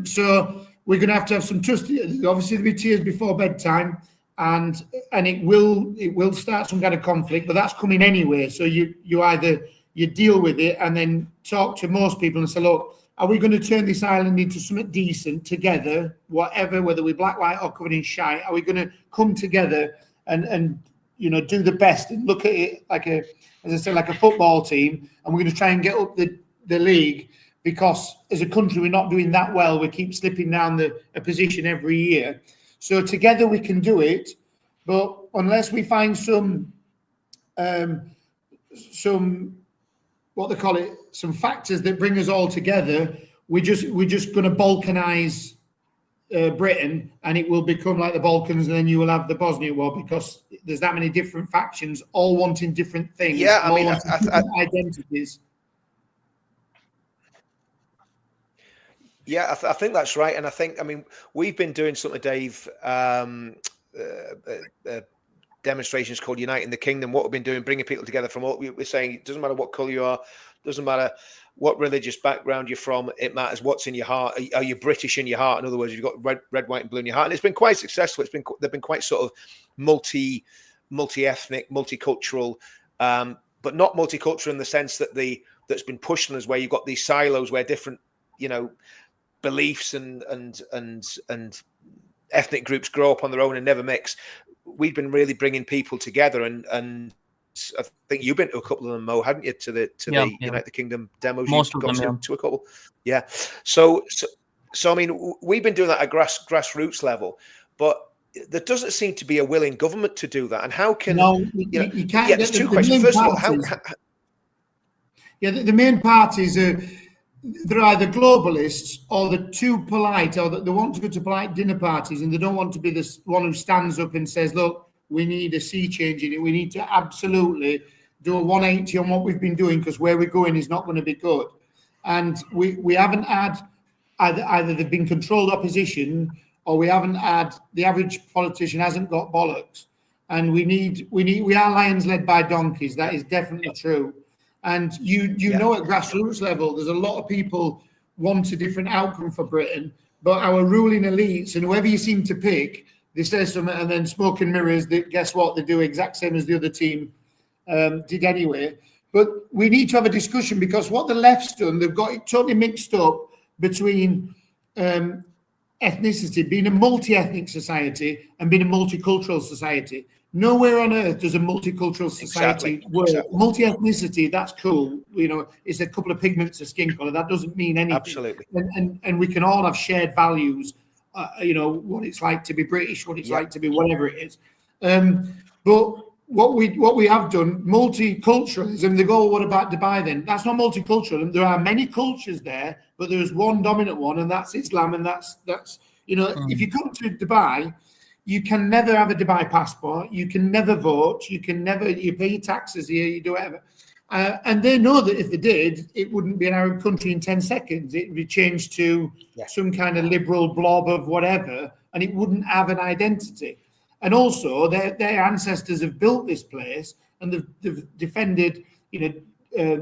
So we're going to have some trust. Obviously, there'll be tears before bedtime, and it will start some kind of conflict, but that's coming anyway. So you either deal with it and then talk to most people and say, look, are we going to turn this island into something decent together, whatever, whether we're black, white or covered in shite? Are we going to come together and do the best and look at it like a football team, and we're going to try and get up the league, because as a country we're not doing that well. We keep slipping down a position every year. So together we can do it, but unless we find some what they call it, some factors that bring us all together, we're just going to balkanize Britain, and it will become like the Balkans, and then you will have the Bosnia war, because there's that many different factions all wanting different things. Yeah, I mean, identities. Yeah, I think that's right. And I mean, we've been doing something, Dave, demonstrations called Uniting the Kingdom. What we've been doing, bringing people together from all, we're saying it doesn't matter what colour you are, doesn't matter what religious background you're from, it matters what's in your heart. Are you British in your heart? In other words, you've got red, white and blue in your heart. And it's been quite successful. They've been quite sort of multi-ethnic, multicultural, but not multicultural in the sense that that's been pushed on us, where you've got these silos where different, beliefs and ethnic groups grow up on their own and never mix. We've been really bringing people together, and I think you've been to a couple of them, Mo, hadn't you? To the United the Kingdom demos. Most of them, to a couple. Yeah. So I mean, we've been doing that at grassroots level, but there doesn't seem to be a willing government to do that. And how can you can't? Yeah, there's two questions. First of all, how the main parties are. They're either globalists, or they're too polite, or they want to go to polite dinner parties, and they don't want to be the one who stands up and says, look, we need a sea change in it. We need to absolutely do a 180 on what we've been doing, because where we're going is not going to be good. And we haven't had either they've been controlled opposition, or we haven't had, the average politician hasn't got bollocks. And we are lions led by donkeys. That is definitely true. And you know, at grassroots level, there's a lot of people want a different outcome for Britain, but our ruling elites, and whoever you seem to pick, they say something, and then smoke and mirrors, guess what? They do exact same as the other team did anyway. But we need to have a discussion, because what the left's done, they've got it totally mixed up between ethnicity, being a multi-ethnic society and being a multicultural society. Nowhere on earth does a multicultural society work. Exactly. Multi-ethnicity, that's cool. You know, it's a couple of pigments of skin color. That doesn't mean anything. Absolutely. And we can all have shared values. You know, what it's like to be British, what it's like to be whatever it is. But what we have done, multiculturalism, they go, what about Dubai then? That's not multicultural. There are many cultures there, but there's one dominant one, and that's Islam. And that's you know, if you come to Dubai, you can never have a Dubai passport. You can never vote. You pay your taxes here. You do whatever. And they know that if they did, it wouldn't be an Arab country in 10 seconds. It would be changed to some kind of liberal blob of whatever, and it wouldn't have an identity. And also, their ancestors have built this place, and they've defended, you know,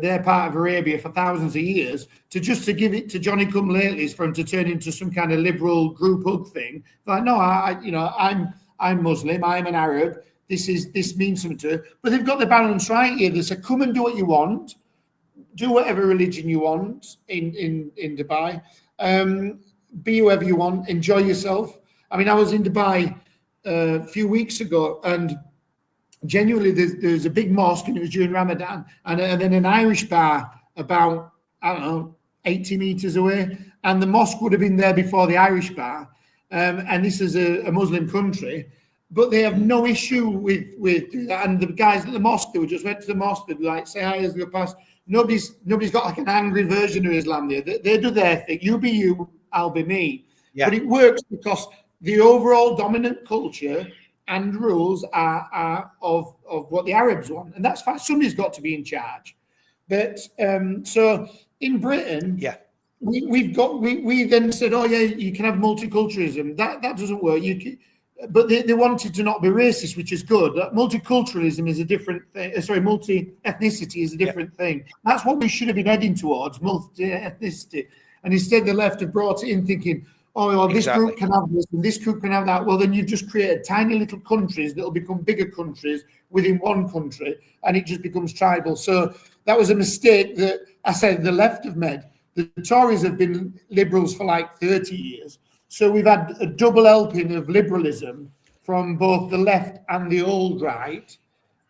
their part of Arabia for thousands of years. To give it to Johnny come latelys for him to turn into some kind of liberal group hug thing. Like, no, I'm Muslim, I'm an Arab. This means something to it. But they've got the balance right here. They say, come and do what you want, do whatever religion you want in Dubai, be whoever you want, enjoy yourself. I mean, I was in Dubai a few weeks ago, and genuinely there's a big mosque, and it was during Ramadan, and then an Irish bar about, I don't know, 80 meters away, and the mosque would have been there before the Irish bar, and this is a Muslim country, but they have no issue with that. And the guys at the mosque, they just went to the mosque, they'd like say hi as they go past. Nobody's got like an angry version of Islam there. They do their thing. You be you, I'll be me. But it works because the overall dominant culture and rules are of what the Arabs want, and that's fine. Somebody's got to be in charge. But so in Britain, we then said, oh yeah, you can have multiculturalism. That doesn't work. But they wanted to not be racist, which is good. Multiculturalism is a different thing. Sorry, multi-ethnicity is a different thing. That's what we should have been heading towards, multi-ethnicity. And instead, the left have brought it in thinking, oh, well, this group can have this and this group can have that. Well, then you've just created tiny little countries that will become bigger countries within one country, and it just becomes tribal. So that was a mistake that I said the left have made. The Tories have been liberals for like 30 years. So we've had a double helping of liberalism from both the left and the old right.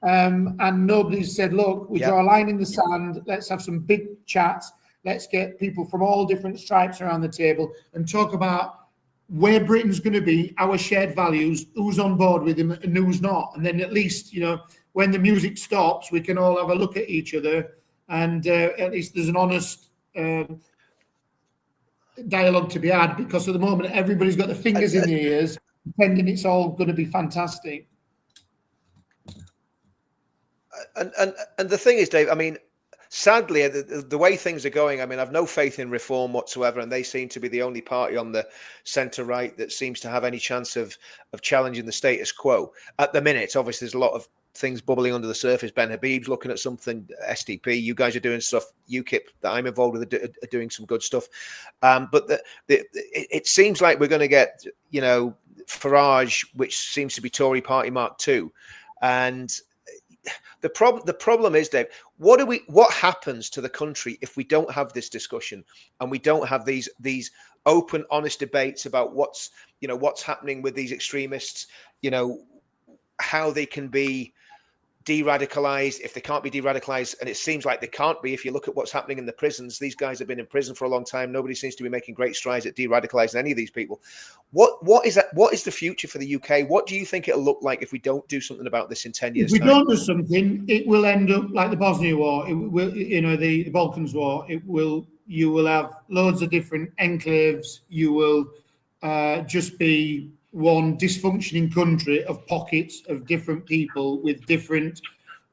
And nobody said, look, we draw a line in the sand. Let's have some big chats. Let's get people from all different stripes around the table and talk about where Britain's going to be, our shared values, who's on board with them and who's not. And then at least, you know, when the music stops, we can all have a look at each other, and at least there's an honest dialogue to be had, because at the moment everybody's got their fingers in their ears pretending it's all going to be fantastic. And the thing is, Dave, I mean, sadly, the way things are going, I mean, I've no faith in reform whatsoever, and they seem to be the only party on the centre right that seems to have any chance of challenging the status quo at the minute. Obviously, there's a lot of things bubbling under the surface. Ben Habib's looking at something. SDP, you guys are doing stuff. UKIP that I'm involved with are doing some good stuff. But it seems like we're going to get, you know, Farage, which seems to be Tory Party Mark II, and the problem is, Dave, what happens to the country if we don't have this discussion and we don't have these open, honest debates about what's happening with these extremists, you know, how they can be de-radicalized, if they can't be de-radicalized, and it seems like they can't be. If you look at what's happening in the prisons, these guys have been in prison for a long time. Nobody seems to be making great strides at de-radicalizing any of these people. What is that? What is the future for the UK? What do you think it'll look like if we don't do something about this in 10 years' time? If we don't do something, it will end up like the Bosnia War. It will, you know, the Balkans War. You will have loads of different enclaves. You will just be one dysfunctioning country of pockets of different people with different,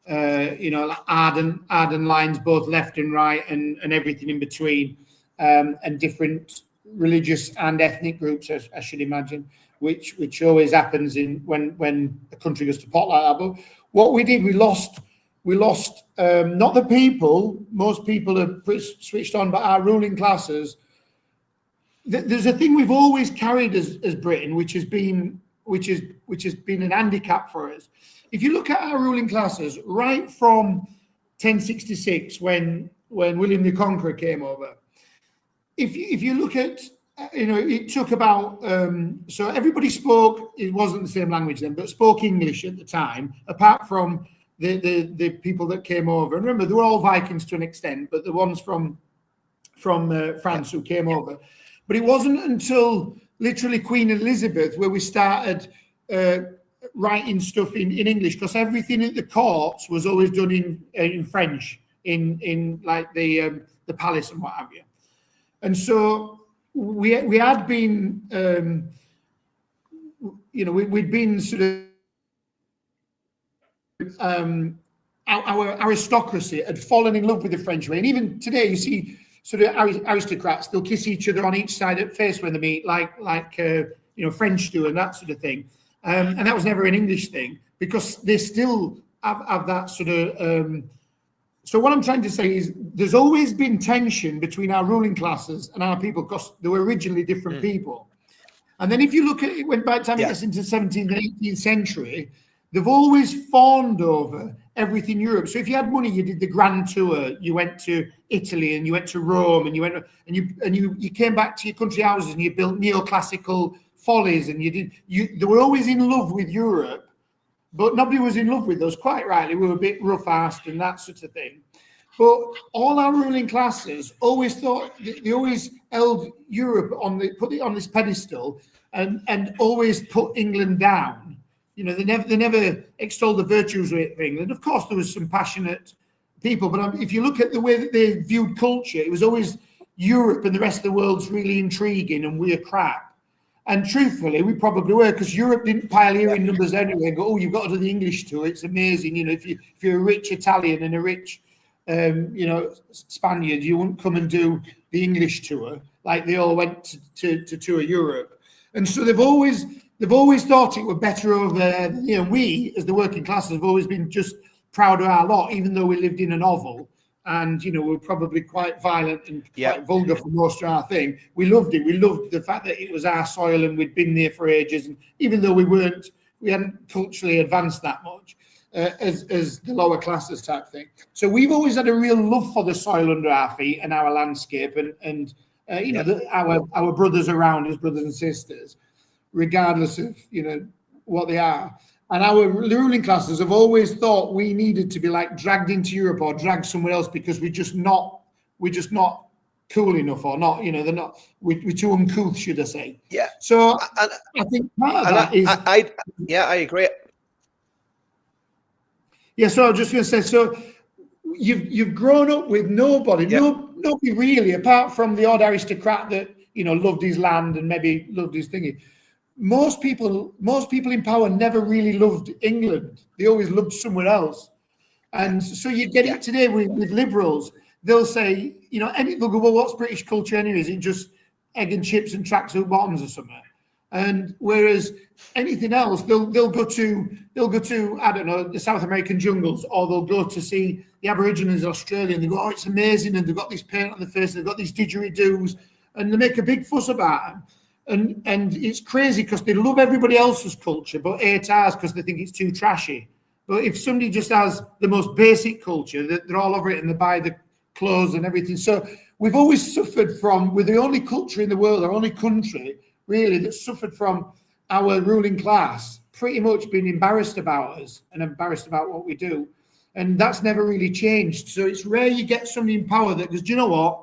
like ardent lines, both left and right, and everything in between, and different religious and ethnic groups, I should imagine, which always happens when a country goes to pot like that. But what we did, we lost not the people. Most people are switched on, but our ruling classes. There's a thing we've always carried as Britain, which has been an handicap for us. If you look at our ruling classes, right from 1066, when William the Conqueror came over, if you look at it took about, so everybody spoke, it wasn't the same language then, but spoke English at the time, apart from the people that came over. And remember, they were all Vikings to an extent, but the ones from France who came over. But it wasn't until literally Queen Elizabeth where we started writing stuff in English, because everything at the courts was always done in French, in like the palace and what have you. And so we had been, we'd been sort of, our aristocracy had fallen in love with the French way. And even today, you see sort of aristocrats, they'll kiss each other on each side of the face when they meet, like French do and that sort of thing. And that was never an English thing, because they still have that sort of... So what I'm trying to say is there's always been tension between our ruling classes and our people, because they were originally different people. And then if you look at it, when by the time it gets into the 17th and 18th century, they've always fawned over everything Europe. So if you had money, you did the grand tour, you went to Italy and you went to Rome, and you went and you came back to your country houses and you built neoclassical follies, and they were always in love with Europe. But nobody was in love with us, quite rightly. We were a bit rough-assed and that sort of thing. But all our ruling classes always thought, they always held Europe put it on this pedestal, and always put England down. They never extolled the virtues of England. Of course, there was some passionate people, but if you look at the way that they viewed culture, it was always Europe and the rest of the world's really intriguing and we're crap. And truthfully, we probably were, because Europe didn't pile here in numbers anyway and go, oh, you've got to do the English tour. It's amazing. If you're a rich Italian and a rich, Spaniard, you wouldn't come and do the English tour like they all went to tour Europe. And so they've always thought it were better over there. We, as the working classes, have always been just proud of our lot, even though we lived in a hovel. And, we're probably quite violent and quite vulgar for most of our thing. We loved it. We loved the fact that it was our soil and we'd been there for ages. And even though we hadn't culturally advanced that much as the lower classes type thing. So we've always had a real love for the soil under our feet and our landscape and our brothers around us, brothers and sisters, regardless of, what they are. And our ruling classes have always thought we needed to be like dragged into Europe or dragged somewhere else because we're just not cool enough, or not, we're too uncouth, should I say. Yeah. So I think part of that is... I agree. Yeah, so I was just going to say, so you've grown up with nobody really, apart from the odd aristocrat that, loved his land and maybe loved his thingy. Most people in power never really loved England. They always loved somewhere else. And so you get it today with liberals. They'll say, they'll go, well, what's British culture anyway? Is it just egg and chips and tracksuit bottoms or something? And whereas anything else, they'll go to I don't know, the South American jungles, or they'll go to see the Aborigines in Australia, and they go, oh, it's amazing, and they've got this paint on the face, they've got these didgeridoos, and they make a big fuss about them. And it's crazy because they love everybody else's culture, but hate ours because they think it's too trashy. But if somebody just has the most basic culture, they're all over it and they buy the clothes and everything. So we've always suffered from, we're the only culture in the world, our only country really, that suffered from our ruling class pretty much being embarrassed about us and embarrassed about what we do. And that's never really changed. So it's rare you get somebody in power that goes, do you know what?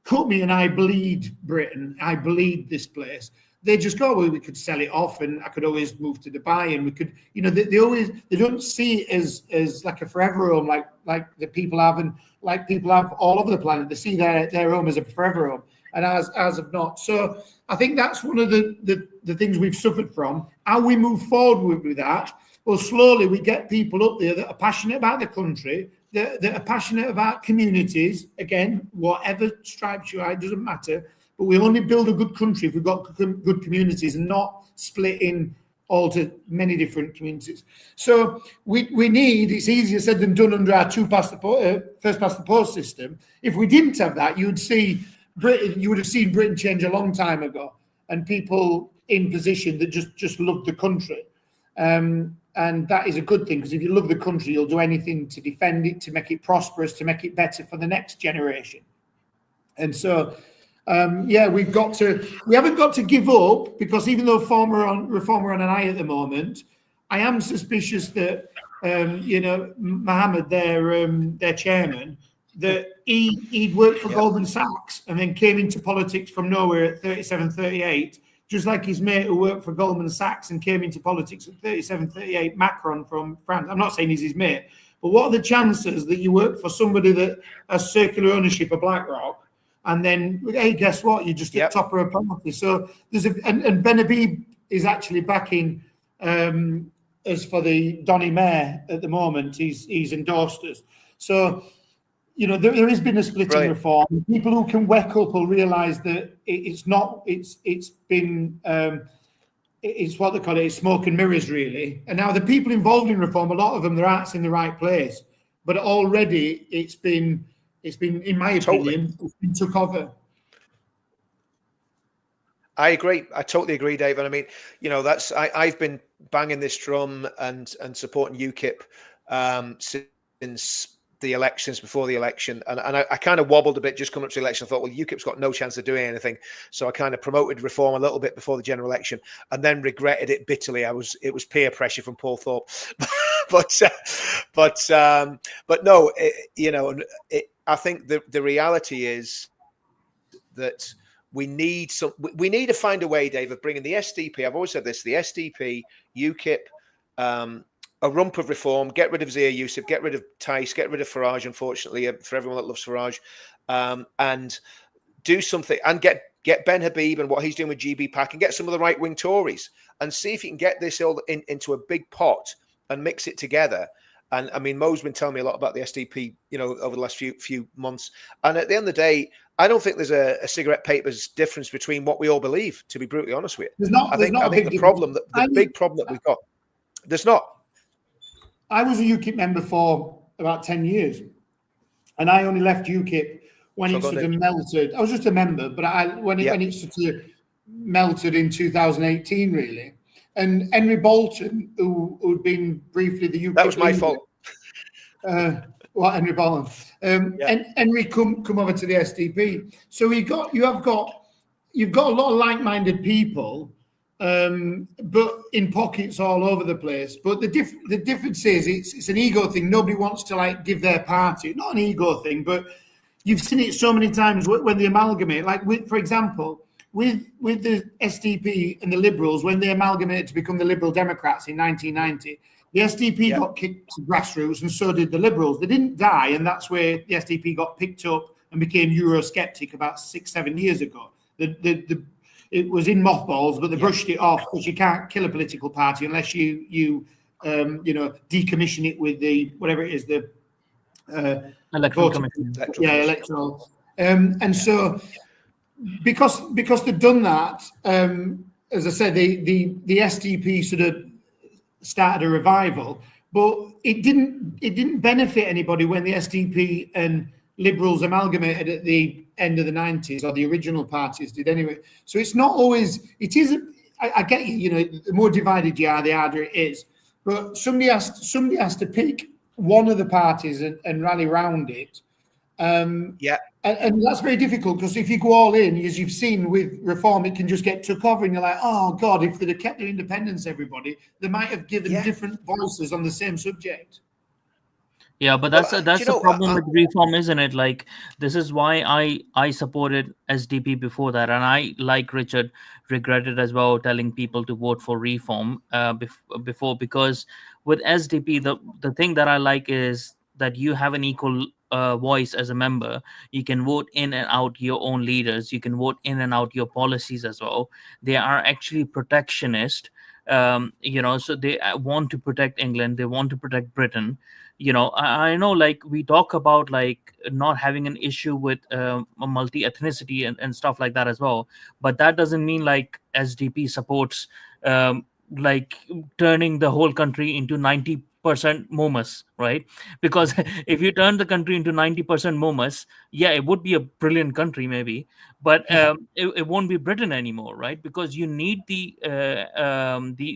Cut me and I bleed Britain. I bleed this place. They just go, well, we could sell it off and I could always move to Dubai, and we could, they don't see it as like a forever home, like the people have, and like people have all over the planet. They see their home as a forever home, and ours have not. So I think that's one of the things we've suffered from. How we move forward with that, well, slowly we get people up there that are passionate about the country, that are passionate about communities. Again, whatever stripes you are, it doesn't matter. But we only build a good country if we've got good communities and not split in all to many different communities. So we need, it's easier said than done under our first past the post system. If we didn't have that, you would have seen Britain change a long time ago, and people in position that just loved the country. And that is a good thing, because if you love the country, you'll do anything to defend it, to make it prosperous, to make it better for the next generation. And so Yeah, we haven't got to give up, because even though Reform are on an eye at the moment, I am suspicious that Mohammed, their chairman, that he'd worked for Goldman Sachs and then came into politics from nowhere at 37, 38, just like his mate who worked for Goldman Sachs and came into politics at 37, 38, Macron from France. I'm not saying he's his mate, but what are the chances that you work for somebody that has circular ownership of BlackRock, and then, hey, guess what? You're just at top of a party. So there's and Ben Habib is actually backing, as for the Donny Mayor at the moment, he's endorsed us. So, there has been a split in Reform. People who can wake up will realise that it's been it's what they call it, it's smoke and mirrors, really. And now the people involved in Reform, a lot of them, their heart's in the right place, but already it's been, in my opinion, it's been took over. I agree. I totally agree, Dave. And I mean, I've been banging this drum and supporting UKIP since the elections, before the election, and I kind of wobbled a bit just coming up to the election. I thought, well, UKIP's got no chance of doing anything, so I kind of promoted Reform a little bit before the general election, and then regretted it bitterly. It was peer pressure from Paul Thorpe, but no, I think the reality is that we need to find a way, Dave, of bringing the SDP. I've always said this: the SDP, UKIP. A rump of Reform, get rid of Zia Yusuf, get rid of Tice, get rid of Farage, unfortunately, for everyone that loves Farage, and do something, and get Ben Habib and what he's doing with GB Pack, and get some of the right-wing Tories, and see if you can get this all into a big pot and mix it together. And I mean, Mo's been telling me a lot about the SDP, over the last few months. And at the end of the day, I don't think there's a cigarette paper's difference between what we all believe, to be brutally honest with you. I think the big problem that we've got, there's not. I was a UKIP member for about 10 years, and I only left UKIP when it sort of melted. I was just a member, but when it sort of melted in 2018, really. And Henry Bolton, who'd been briefly the UKIP, that was my fault. Henry Bolton, and Henry come over to the SDP. So you've got a lot of like-minded people. But in pockets all over the place. But the difference is it's an ego thing. Nobody wants to give their party. Not an ego thing, but you've seen it so many times when they amalgamate. For example, with the SDP and the Liberals, when they amalgamated to become the Liberal Democrats in 1990, the SDP got kicked to grassroots, and so did the Liberals. They didn't die, and that's where the SDP got picked up and became Eurosceptic about 6-7 years ago. It was in mothballs, but they brushed it off, because you can't kill a political party unless you decommission it with the whatever it is, the electoral commission. Electoral. And so because they've done that, as I said, the SDP sort of started a revival, but it didn't benefit anybody when the SDP and Liberals amalgamated at the end of the 90s, or the original parties did anyway. So it's not always, I get you, the more divided you are, the harder it is. But somebody has to pick one of the parties and rally around it. And that's very difficult, because if you go all in, as you've seen with Reform, it can just get took over, and you're like, oh God, if they'd have kept their independence, everybody, they might have given different voices on the same subject. Yeah, but that's the problem with Reform, isn't it? This is why I supported SDP before that, and I, like Richard, regretted as well telling people to vote for Reform before, because with SDP, the thing that I like is that you have an equal voice as a member. You can vote in and out your own leaders. You can vote in and out your policies as well. They are actually protectionist. So they want to protect England. They want to protect Britain. I know, we talk about not having an issue with multi-ethnicity and stuff like that as well, but that doesn't mean SDP supports turning the whole country into 90 Momus, right? Because if you turn the country into 90% Momus, yeah, it would be a brilliant country maybe, but it won't be Britain anymore, right? Because you need the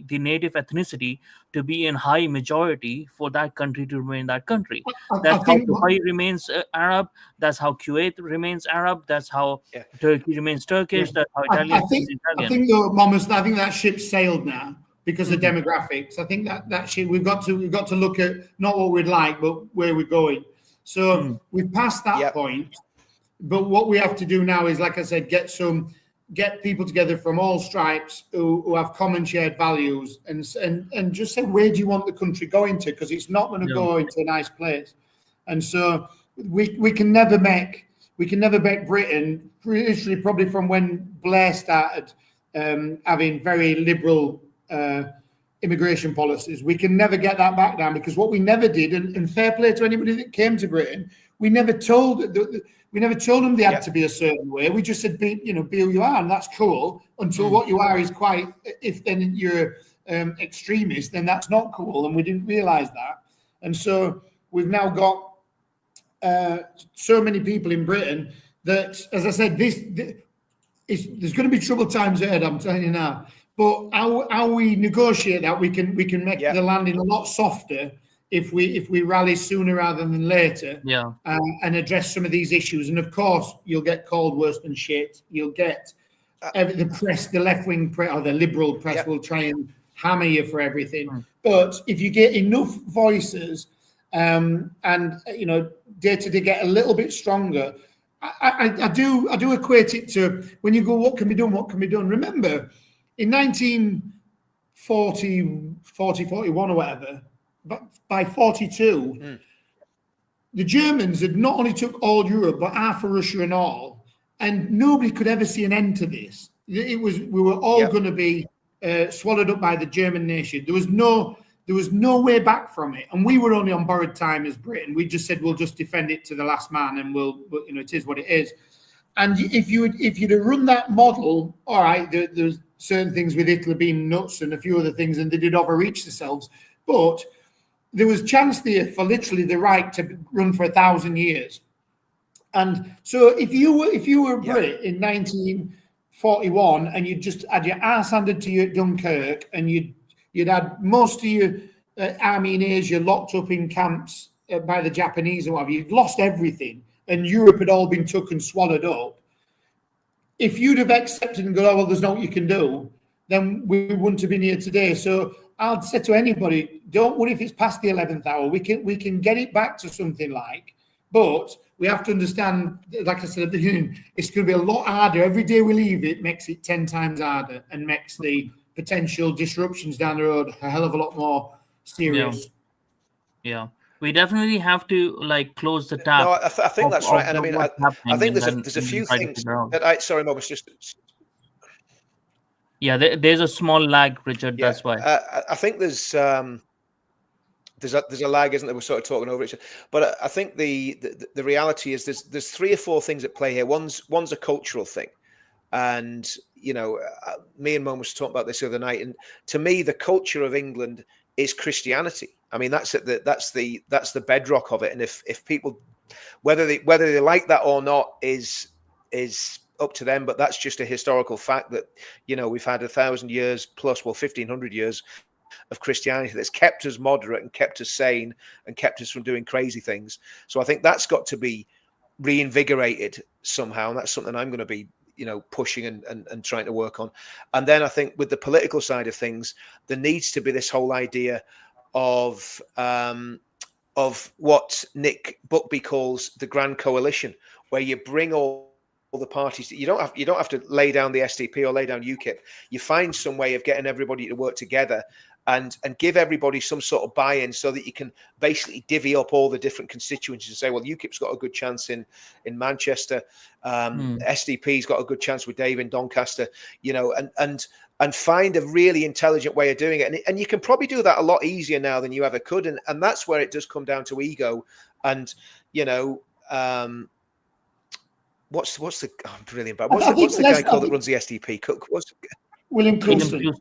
native ethnicity to be in high majority for that country to remain that country. I That's how think Dubai remains Arab. That's how Kuwait remains Arab. That's how Yeah. Turkey remains Turkish. That's how Italian remains I Italian. think though, Mamas, I think that ship sailed now because of demographics. I think that ship we've got to look at not what we'd like, but where we're going. So we've passed that point. But what we have to do now is, like I said, get people together from all stripes who have common shared values and just say, where do you want the country going to? Because it's not going to go into a nice place. And so we can never make Britain, literally probably from when Blair started having very liberal immigration policies. We can never get that back down, because what we never did, and fair play to anybody that came to Britain, we never told them they had to be a certain way. We just said, be who you are, and that's cool, until what you are is quite, if then you're extremist, then that's not cool, and we didn't realise that. And so we've now got so many people in Britain that, as I said, there's going to be troubled times ahead, I'm telling you now. But how we negotiate that, we can make the landing a lot softer if we rally sooner rather than later, and address some of these issues. And of course, you'll get called worse than shit. You'll get the press, the left-wing press or the liberal press will try and hammer you for everything. But if you get enough voices, and day to day get a little bit stronger, I do equate it to when you go, what can be done? What can be done? Remember, in 41 or whatever, but by 42, the Germans had not only took all Europe, but half of Russia and all, and nobody could ever see an end to this. We were all going to be swallowed up by the German nation. There was no way back from it, and we were only on borrowed time as Britain. We just said we'll just defend it to the last man, and it is what it is. And if you'd have run that model, all right, there's certain things with Italy being nuts and a few other things, and they did overreach themselves, but there was chance there for literally the right to run for 1,000 years. And so if you were a Brit in 1941 and you just had your ass handed to you at Dunkirk, and you'd had most of your army in Asia locked up in camps by the Japanese or whatever, you'd lost everything, and Europe had all been took and swallowed up. If you'd have accepted and go, oh, well, there's no what you can do, then we wouldn't have been here today. So I'd say to anybody, don't worry if it's past the 11th hour. We can get it back to something like, but we have to understand, like I said at the beginning, it's going to be a lot harder. Every day we leave it makes it 10 times harder and makes the potential disruptions down the road a hell of a lot more serious. Yeah. We definitely have to close the tap. No, I think that's right. And I mean, I think there's a few things that sorry, Mo, was just. Yeah, there's a small lag, Richard. That's why. I think there's a lag, isn't there? We're sort of talking over each other. But I think the reality is there's 3 or 4 things at play here. One's a cultural thing, and me and Mum was talking about this the other night. And to me, the culture of England is Christianity. I mean, that's the bedrock of it. And if people, whether they like that or not, is up to them. But that's just a historical fact that we've had 1,000 years plus, 1,500 years of Christianity that's kept us moderate and kept us sane and kept us from doing crazy things. So I think that's got to be reinvigorated somehow, and that's something I'm going to be pushing and trying to work on. And then I think with the political side of things, there needs to be this whole idea of what Nick Buckby calls the Grand Coalition, where you bring all the parties. You don't have to lay down the SDP or lay down UKIP. You find some way of getting everybody to work together and give everybody some sort of buy-in, so that you can basically divvy up all the different constituencies and say, well, UKIP's got a good chance in Manchester, SDP's got a good chance with Dave in Doncaster, and find a really intelligent way of doing it. And you can probably do that a lot easier now than you ever could. And that's where it does come down to ego. And, what's the brilliant bad. What's the guy called that runs the SDP? William Coulson.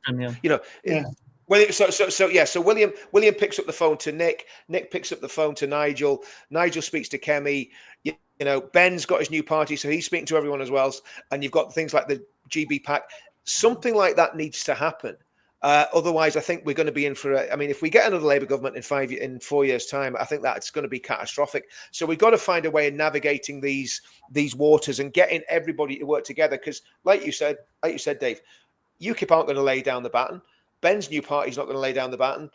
Yeah. Well, so William picks up the phone to Nick. Nick picks up the phone to Nigel. Nigel speaks to Kemi. You know, Ben's got his new party, so he's speaking to everyone as well. And you've got things like the GB pack. Something like that needs to happen. Otherwise, I think we're going to be in for I mean, if we get another Labour government in 4 years' time, I think that's going to be catastrophic. So we've got to find a way of navigating these waters and getting everybody to work together. Because, like you said, Dave, UKIP aren't going to lay down the baton. Ben's new party's not going to lay down the baton.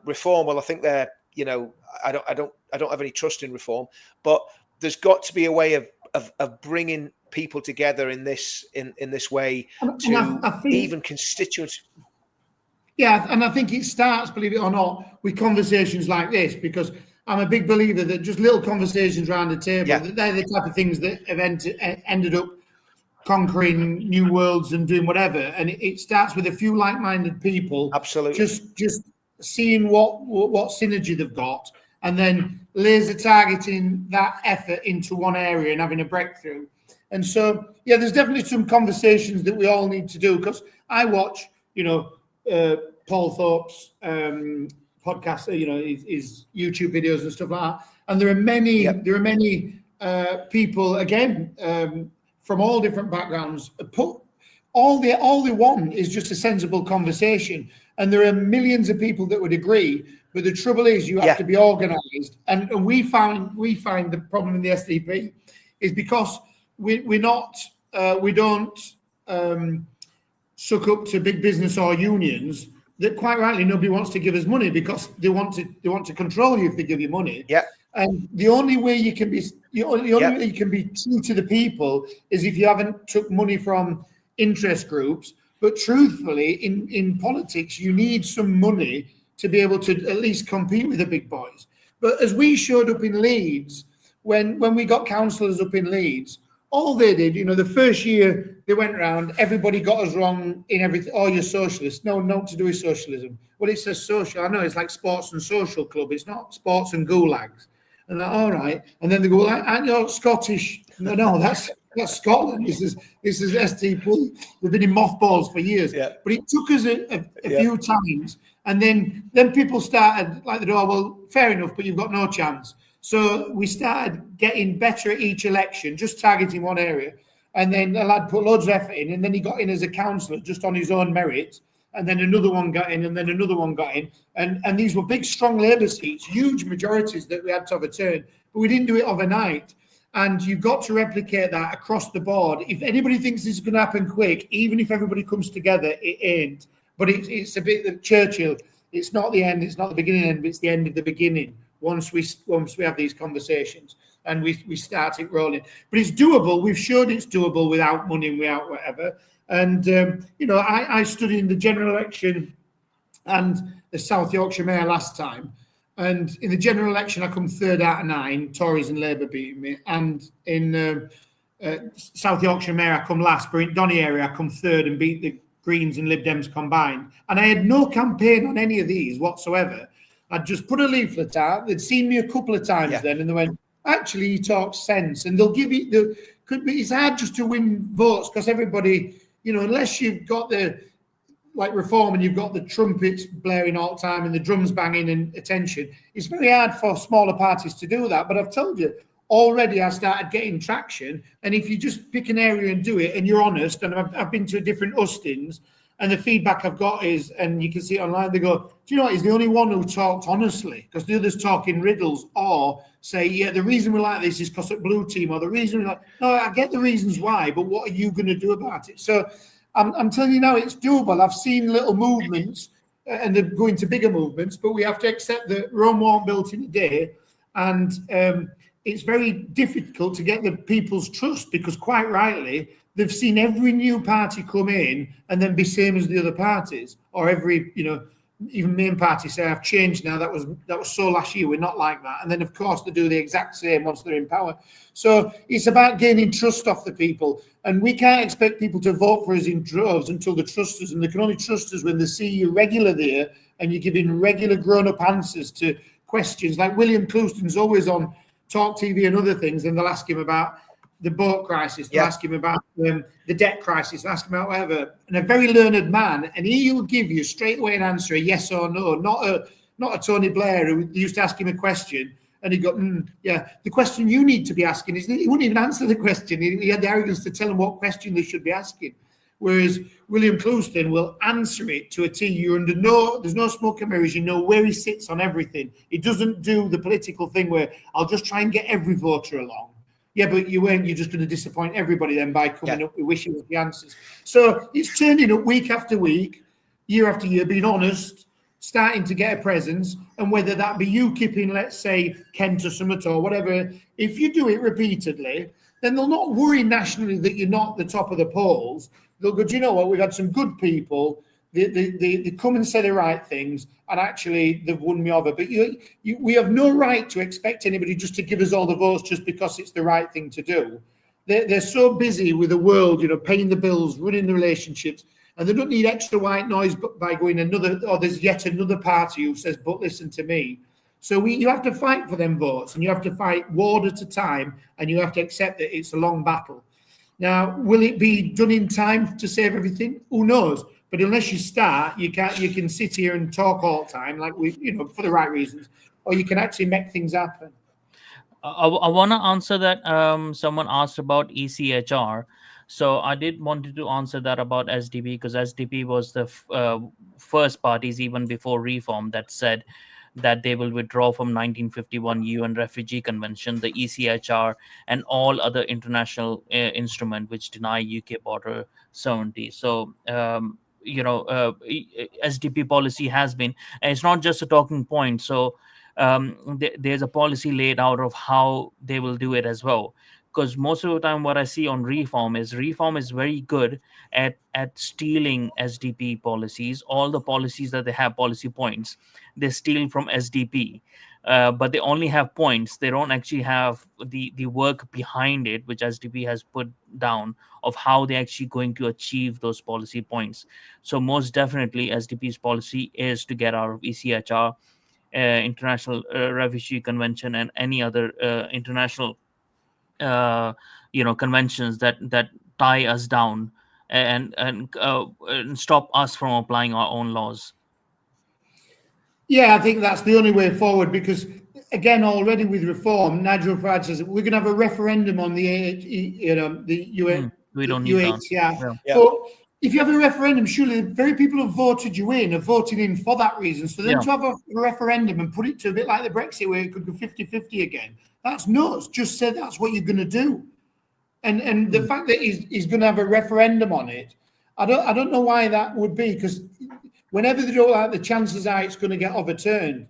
Reform, well, I think they're, you know, I don't have any trust in Reform, but there's got to be a way of bringing people together in this way to I think, even constituents. Yeah, and I think it starts, believe it or not, with conversations like this, because I'm a big believer that just little conversations around the table, that they're the type of things that have ended up conquering new worlds and doing whatever. And it starts with a few like-minded people. Absolutely. Just seeing what synergy they've got, and then laser targeting that effort into one area and having a breakthrough. And so, yeah, there's definitely some conversations that we all need to do, because I watch, you know, Paul Thorpe's podcast, you know, his YouTube videos and stuff like that. And there are many people, again, from all different backgrounds. All they want is just a sensible conversation. And there are millions of people that would agree. But the trouble is, you have to be organised. And we find the problem in the SDP is because we don't suck up to big business or unions, that quite rightly nobody wants to give us money, because they want to control you if they give you money. Yeah. And the only way you can be way you can be true to the people is if you haven't took money from interest groups. But truthfully, in politics, you need some money to be able to at least compete with the big boys. But as we showed up in Leeds, when we got councillors up in Leeds, all they did, you know, the first year they went around, everybody got us wrong in everything. Oh, you're socialist. No, not to do with socialism. Well, it says social. I know it's like sports and social club. It's not sports and gulags. And they're all right. And then they go, well, aren't you Scottish? No, that's Scotland. This is SDP. We've been in mothballs for years. Yeah. But it took us a few times. And then people started like, oh, well, fair enough, but you've got no chance. So we started getting better at each election, just targeting one area. And then a lad put loads of effort in, and then he got in as a councillor just on his own merit. And then another one got in, and then another one got in. And these were big, strong Labour seats, huge majorities that we had to overturn. But we didn't do it overnight. And you've got to replicate that across the board. If anybody thinks this is going to happen quick, even if everybody comes together, it ain't. But it's a bit like Churchill. It's not the end, it's not the beginning end, but it's the end of the beginning. Once we have these conversations and we start it rolling. But it's doable. We've showed it's doable without money, without whatever. And, you know, I stood in the general election and the South Yorkshire Mayor last time. And in the general election, I come 3rd out of 9, Tories and Labour beating me. And in South Yorkshire Mayor, I come last. But in Donny area, I come 3rd and beat the Greens and Lib Dems combined. And I had no campaign on any of these whatsoever. I'd just put a leaflet out. They'd seen me a couple of times then, and they went, actually, he talks sense. And they'll give you it's hard just to win votes, because everybody, you know, unless you've got the Reform and you've got the trumpets blaring all the time and the drums banging and attention, it's very hard for smaller parties to do that. But I've told you, already I started getting traction. And if you just pick an area and do it, and you're honest, and I've been to different hustings, and the feedback I've got is, and you can see it online, they go, do you know what, he's the only one who talked honestly, because the others talk in riddles or say, yeah, the reason we like this is because of blue team, or the reason we like, no, I get the reasons why, but what are you going to do about it? So I'm telling you now, it's doable. I've seen little movements, and they're going to bigger movements, but we have to accept that Rome weren't built in a day, and it's very difficult to get the people's trust, because quite rightly, they've seen every new party come in and then be same as the other parties, or every, you know, even main party say, I've changed now. That was so last year. We're not like that. And then, of course, they do the exact same once they're in power. So it's about gaining trust off the people. And we can't expect people to vote for us in droves until they trust us. And they can only trust us when they see you regular there and you're giving regular grown-up answers to questions. Like William Clouston's always on Talk TV and other things, and they'll ask him about the boat crisis. They'll Yeah. ask him about the debt crisis. They'll ask him about whatever. And a very learned man, and he'll give you straight away an answer, a yes or no, not a Tony Blair who used to ask him a question and he'd go, yeah, the question you need to be asking is, he wouldn't even answer the question. He had the arrogance to tell them what question they should be asking. Whereas William Clouston will answer it to a T. You're under there's no smoke and mirrors. You know where he sits on everything. He doesn't do the political thing where I'll just try and get every voter along. Yeah, but you're just going to disappoint everybody then by coming up with wishy-washy answers. So it's turning up week after week, year after year, being honest, starting to get a presence, and whether that be UKIPing, let's say, Kent or Summit or whatever, if you do it repeatedly, then they'll not worry nationally that you're not the top of the polls. They'll go, do you know what, we've had some good people, they come and say the right things, and actually they've won me over. But we have no right to expect anybody just to give us all the votes just because it's the right thing to do. They're so busy with the world, paying the bills, running the relationships, and they don't need extra white noise by going there's yet another party who says, but listen to me. So you have to fight for them votes, and you have to fight ward at a time, and you have to accept that it's a long battle. Now, will it be done in time to save everything? Who knows? But unless you start, you can sit here and talk all the time, like for the right reasons, or you can actually make things happen. I want to answer that. Someone asked about ECHR. So I did wanted to answer that about SDP, because SDP was the first parties, even before reform, that said that they will withdraw from 1951 UN Refugee Convention, the ECHR, and all other international instrument which deny UK border sovereignty. So SDP policy has been, and it's not just a talking point. So there's a policy laid out of how they will do it as well. Because most of the time what I see on reform is very good at stealing SDP policies. All the policies that they have policy points, they steal from SDP, but they only have points. They don't actually have the work behind it, which SDP has put down, of how they're actually going to achieve those policy points. So most definitely SDP's policy is to get out of ECHR, International Refugee Convention, and any other international conventions that tie us down and stop us from applying our own laws. Yeah, I think that's the only way forward, because again, already with reform, Nigel Farage says we're going to have a referendum on the We don't need that. UNHCR. Yeah. But if you have a referendum, surely the very people who voted you in are voting in for that reason. So then to have a referendum and put it to a bit like the Brexit, where it could go 50-50 again, that's nuts. Just say that's what you're going to do. And the fact that he's going to have a referendum on it, I don't know why that would be, because whenever they don't like, the chances are it's going to get overturned.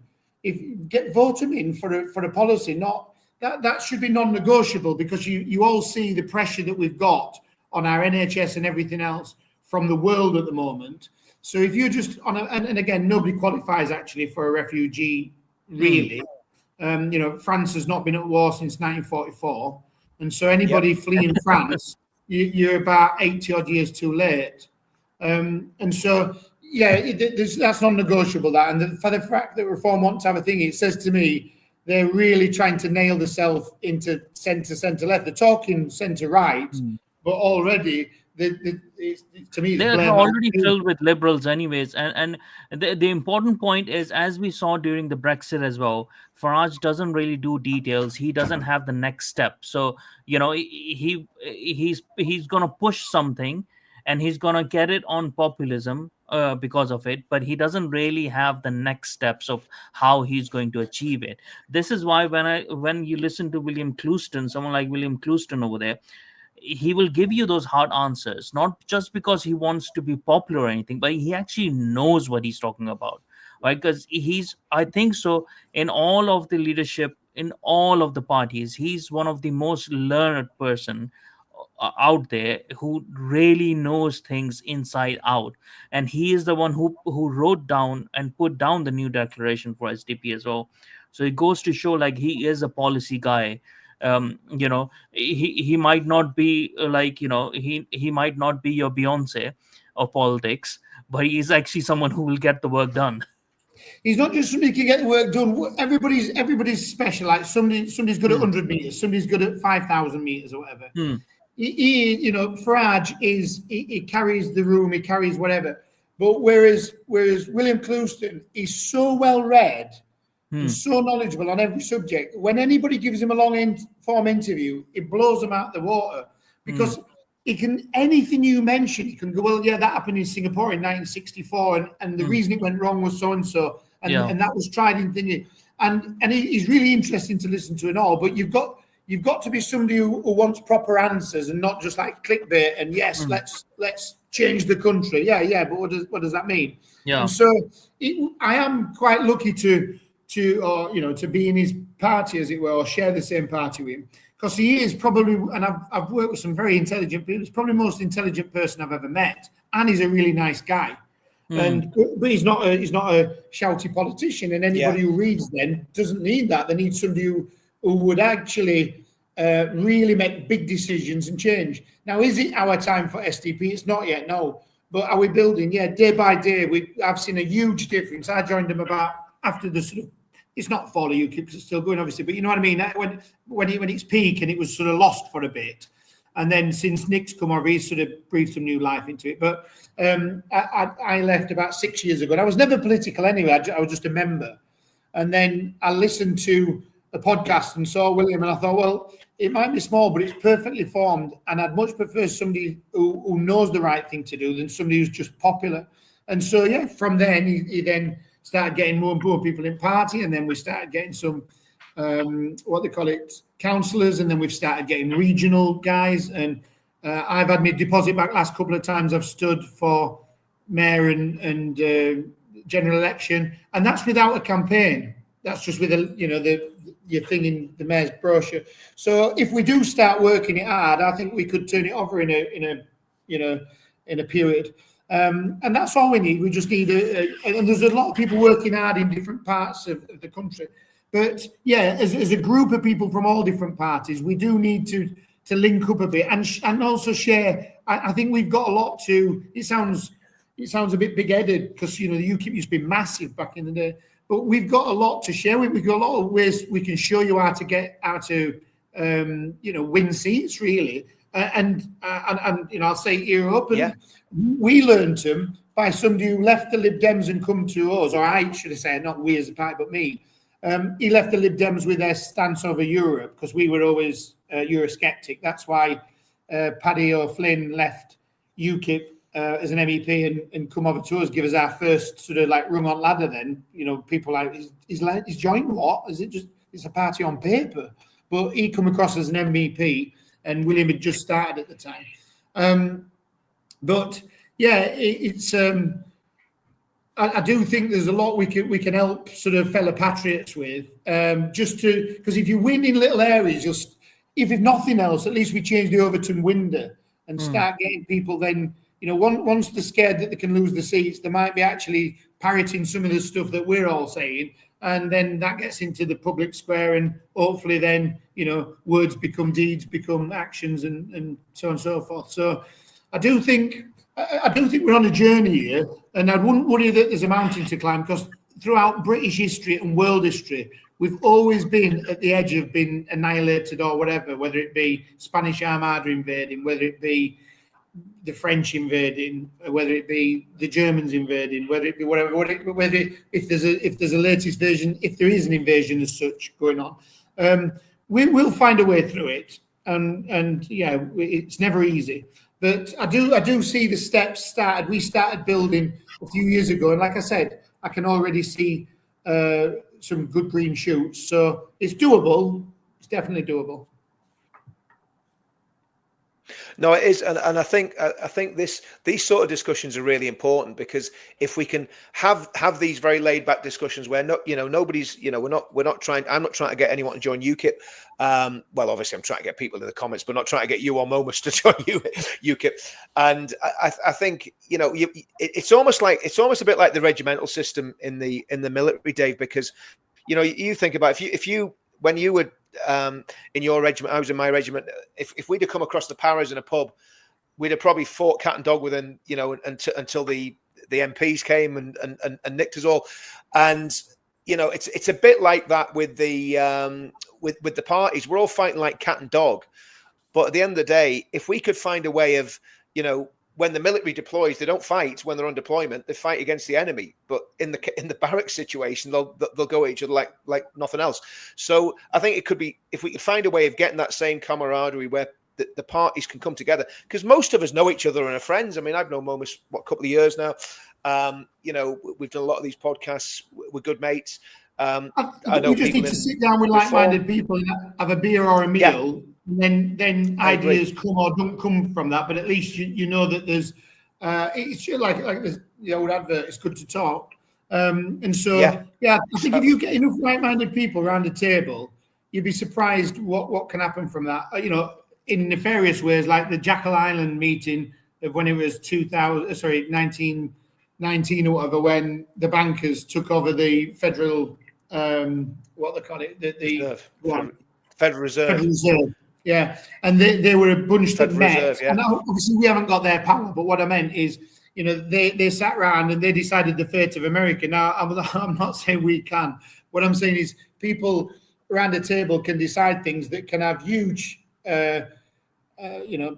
Vote them in for a policy, not that should be non-negotiable, because you all see the pressure that we've got on our NHS and everything else from the world at the moment. So if you're just on and again, nobody qualifies actually for a refugee, really. France has not been at war since 1944. And so anybody fleeing France, you're about 80 odd years too late. And so, that's non-negotiable, that. And for the fact that Reform want to have a thing, it says to me, they're really trying to nail themselves into centre-left. They're talking centre-right, but already, to me, they're already filled with liberals anyways. And the important point is, as we saw during the Brexit as well, Farage doesn't really do details. He doesn't have the next step. So, he's going to push something, and he's going to get it on populism because of it, but he doesn't really have the next steps of how he's going to achieve it. This is why when you listen to William Clouston, someone like William Clouston over there, he will give you those hard answers, not just because he wants to be popular or anything, but he actually knows what he's talking about, right? Because I think so, in all of the leadership, in all of the parties, he's one of the most learned person out there who really knows things inside out. And he is the one who wrote down and put down the new declaration for SDP as well. So it goes to show, like, he is a policy guy. He might not be he might not be your Beyonce of politics, but he is actually someone who will get the work done. He's not just somebody who can get the work done. Everybody's special. Like somebody's good at 100 meters, somebody's good at 5,000 meters or whatever. He Farage he carries the room, he carries whatever. But whereas William Clouston is so well read, and so knowledgeable on every subject. When anybody gives him a long form interview, it blows them out the water because he can, anything you mention, he can go, well, yeah, that happened in Singapore in 1964, and the reason it went wrong was so and so, and that was tried in thingy, and he's really interesting to listen to and all. But you've got to be somebody who wants proper answers and not just like clickbait and yes, let's change the country. Yeah, but what does that mean? Yeah. And so I am quite lucky to be in his party, as it were, or share the same party with him, because he is probably, and I've worked with some very intelligent people. He's probably the most intelligent person I've ever met, and he's a really nice guy. But he's not a shouty politician, and anybody who reads then doesn't need that. They need somebody who would actually really make big decisions and change. Now, is it our time for SDP? It's not yet, no. But are we building? Yeah, day by day, I've seen a huge difference. I joined them about after the sort of, it's not fall of UKIP because it's still going, obviously, but you know what I mean? When it's peak and it was sort of lost for a bit. And then since Nick's come over, he's sort of breathed some new life into it. But I left about 6 years ago. And I was never political anyway. I was just a member. And then I listened to a podcast and saw William, and I thought, well, it might be small, but it's perfectly formed. And I'd much prefer somebody who knows the right thing to do than somebody who's just popular. And so, yeah, from then, he then started getting more and more people in party. And then we started getting some, what they call it, councillors. And then we've started getting regional guys. And I've had my deposit back last couple of times. I've stood for mayor and general election. And that's without a campaign. That's just with your thing in the mayor's brochure. So if we do start working it hard, I think we could turn it over in a period. And that's all we need. We just need and there's a lot of people working hard in different parts of the country. But yeah, as a group of people from all different parties, we do need to link up a bit and also share. I think we've got a lot to. It sounds a bit big-headed because the UKIP used to be massive back in the day. But we've got a lot to share. We've got a lot of ways we can show you how to win seats, really. And I'll say ear up. And we learned them by somebody who left the Lib Dems and come to us, or I should have said, not we as a party, but me. He left the Lib Dems with their stance over Europe because we were always Eurosceptic. That's why Paddy O'Flynn left UKIP as an MEP and come over to us, give us our first sort of like rung on ladder. Then people like he's joined what? Is it just it's a party on paper? But he come across as an MEP, and William had just started at the time. But yeah, it's. I do think there's a lot we can help sort of fellow patriots with, because if you win in little areas, if nothing else, at least we change the Overton window and start getting people then. Once they're scared that they can lose the seats, they might be actually parroting some of the stuff that we're all saying, and then that gets into the public square, and hopefully then words become deeds, become actions, and so on and so forth. So I do think we're on a journey here, and I wouldn't worry that there's a mountain to climb, because throughout British history and world history, we've always been at the edge of being annihilated or whatever, whether it be Spanish Armada invading, whether it be the French invading, whether it be the Germans invading, whether it be whatever, if there's a latest version, if there is an invasion as such going on, we'll find a way through it, and yeah, it's never easy. But I do see the steps started. We started building a few years ago, and like I said, I can already see some good green shoots. So it's doable. It's definitely doable. No, it is, and I think these sort of discussions are really important, because if we can have these very laid back discussions where nobody's we're not trying. I'm not trying to get anyone to join UKIP. Well, obviously, I'm trying to get people in the comments, but not trying to get you or Momus to join UKIP. And I think it's almost a bit like the regimental system in the military, Dave, because you think about if you when you were in your regiment, I was in my regiment. If we'd have come across the paras in a pub, we'd have probably fought cat and dog with them, until the the MPs came and nicked us all. And you know, it's a bit like that with the with the parties. We're all fighting like cat and dog. But at the end of the day, if we could find a way of, you know, when the military deploys, they don't fight when they're on deployment. They fight against the enemy. But in the barracks situation, they'll go at each other like nothing else. So I think it could be, if we could find a way of getting that same camaraderie where the parties can come together, because most of us know each other and are friends. I mean, I've known Momus a couple of years now. You know, we've done a lot of these podcasts. We're good mates. I know we just need to sit down with like-minded people and have a beer or a meal. Yeah. And then ideas come or don't come from that, but at least you know that there's it's like the old advert, it's good to talk. And so I think if you get enough like-minded people around a table, you'd be surprised what can happen from that. You know, in nefarious ways, like the Jackal Island meeting of when it was 1919 or whatever, when the bankers took over the federal what they call it, the Federal Reserve. Federal Reserve. Yeah, and they were a bunch that met. And obviously we haven't got their power, but what I meant is, you know, they sat around and they decided the fate of America. Now, I'm not saying we can. What I'm saying is people around a table can decide things that can have huge, you know,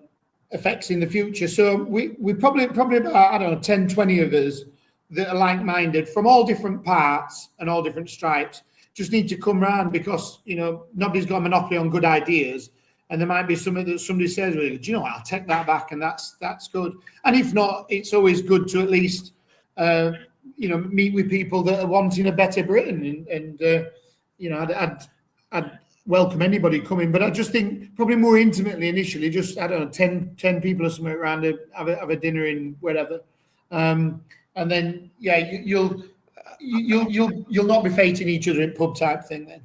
effects in the future. So we probably about, I don't know, 10, 20 of us that are like-minded from all different parts and all different stripes just need to come round, because, you know, nobody's got a monopoly on good ideas. And there might be something that somebody says, well, do you know what, I'll take that back, and that's good. And if not, it's always good to at least, you know, meet with people that are wanting a better Britain. And you know, I'd welcome anybody coming. But I just think probably more intimately initially, just, I don't know, 10 people or something around have a dinner in wherever. And then, yeah, you'll not be fighting each other in pub type thing then.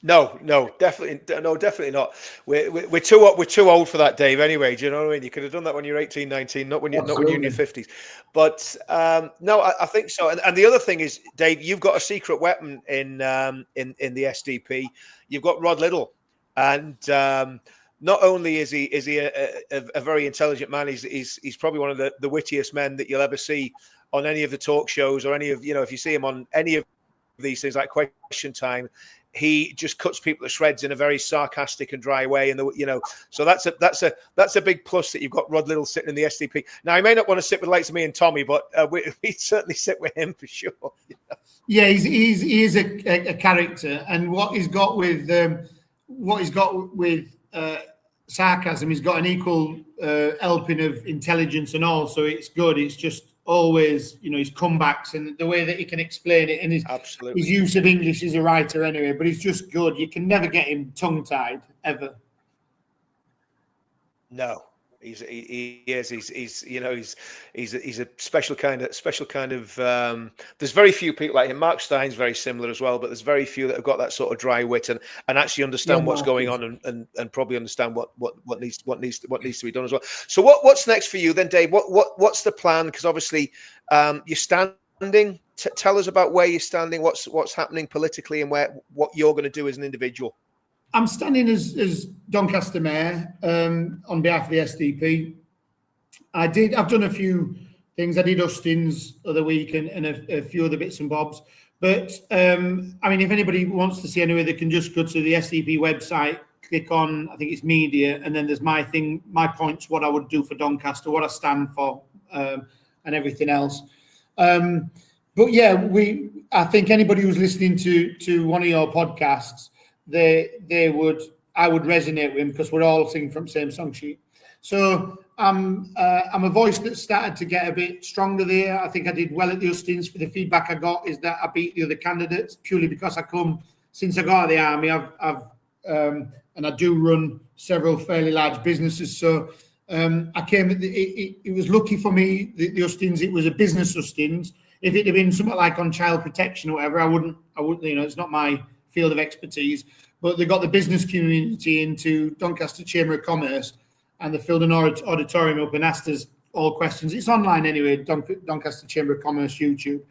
No, definitely not. We're too old for that, Dave. Anyway, do you know what I mean? You could have done that when you're 18, 19, not when you're in your 50s. But no, I think so. And the other thing is, Dave, you've got a secret weapon in the SDP. You've got Rod Liddle, and not only is he a very intelligent man, he's probably one of the wittiest men that you'll ever see on any of the talk shows, or any of, you know, if you see him on any of these things like Question Time, he just cuts people to shreds in a very sarcastic and dry way, and you know, so that's a big plus that you've got Rod Liddle sitting in the SDP. Now, he may not want to sit with the likes of me and Tommy, but we'd certainly sit with him for sure. You know? Yeah, he is a character, and what he's got with sarcasm, he's got an equal helping of intelligence and all. So it's good. It's just always, you know, his comebacks and the way that he can explain it, and his use of English as a writer anyway. But he's just good. You can never get him tongue-tied ever. No, he's you know, he's a special kind of. There's very few people like him. Mark Stein's very similar as well, but there's very few that have got that sort of dry wit and actually understand what's going on and probably understand what needs to be done as well. So what's next for you then, Dave? What's the plan? Because obviously you're standing. Tell us about where you're standing. What's happening politically, and what you're going to do as an individual. I'm standing as Doncaster Mayor on behalf of the SDP. I've done a few things. I did Hustings the other week and a few other bits and bobs. But I mean, if anybody wants to see anyway, they can just go to the SDP website, click on, I think it's media, and then there's my thing, my points, what I would do for Doncaster, what I stand for, and everything else. But yeah, I think anybody who's listening to one of your podcasts, I would resonate with him, because we're all singing from the same song sheet. So I'm a voice that started to get a bit stronger there. I think I did well at the Hustings. For the feedback I got is that I beat the other candidates purely because since I got out of the army, and I do run several fairly large businesses. So I came. It was lucky for me. The Hustings, it was a business Hustings. If it had been something like on child protection or whatever, I wouldn't. You know, it's not my field of expertise. But they got the business community into Doncaster Chamber of Commerce, and they filled an auditorium up and asked us all questions. It's online anyway, Doncaster Chamber of Commerce YouTube.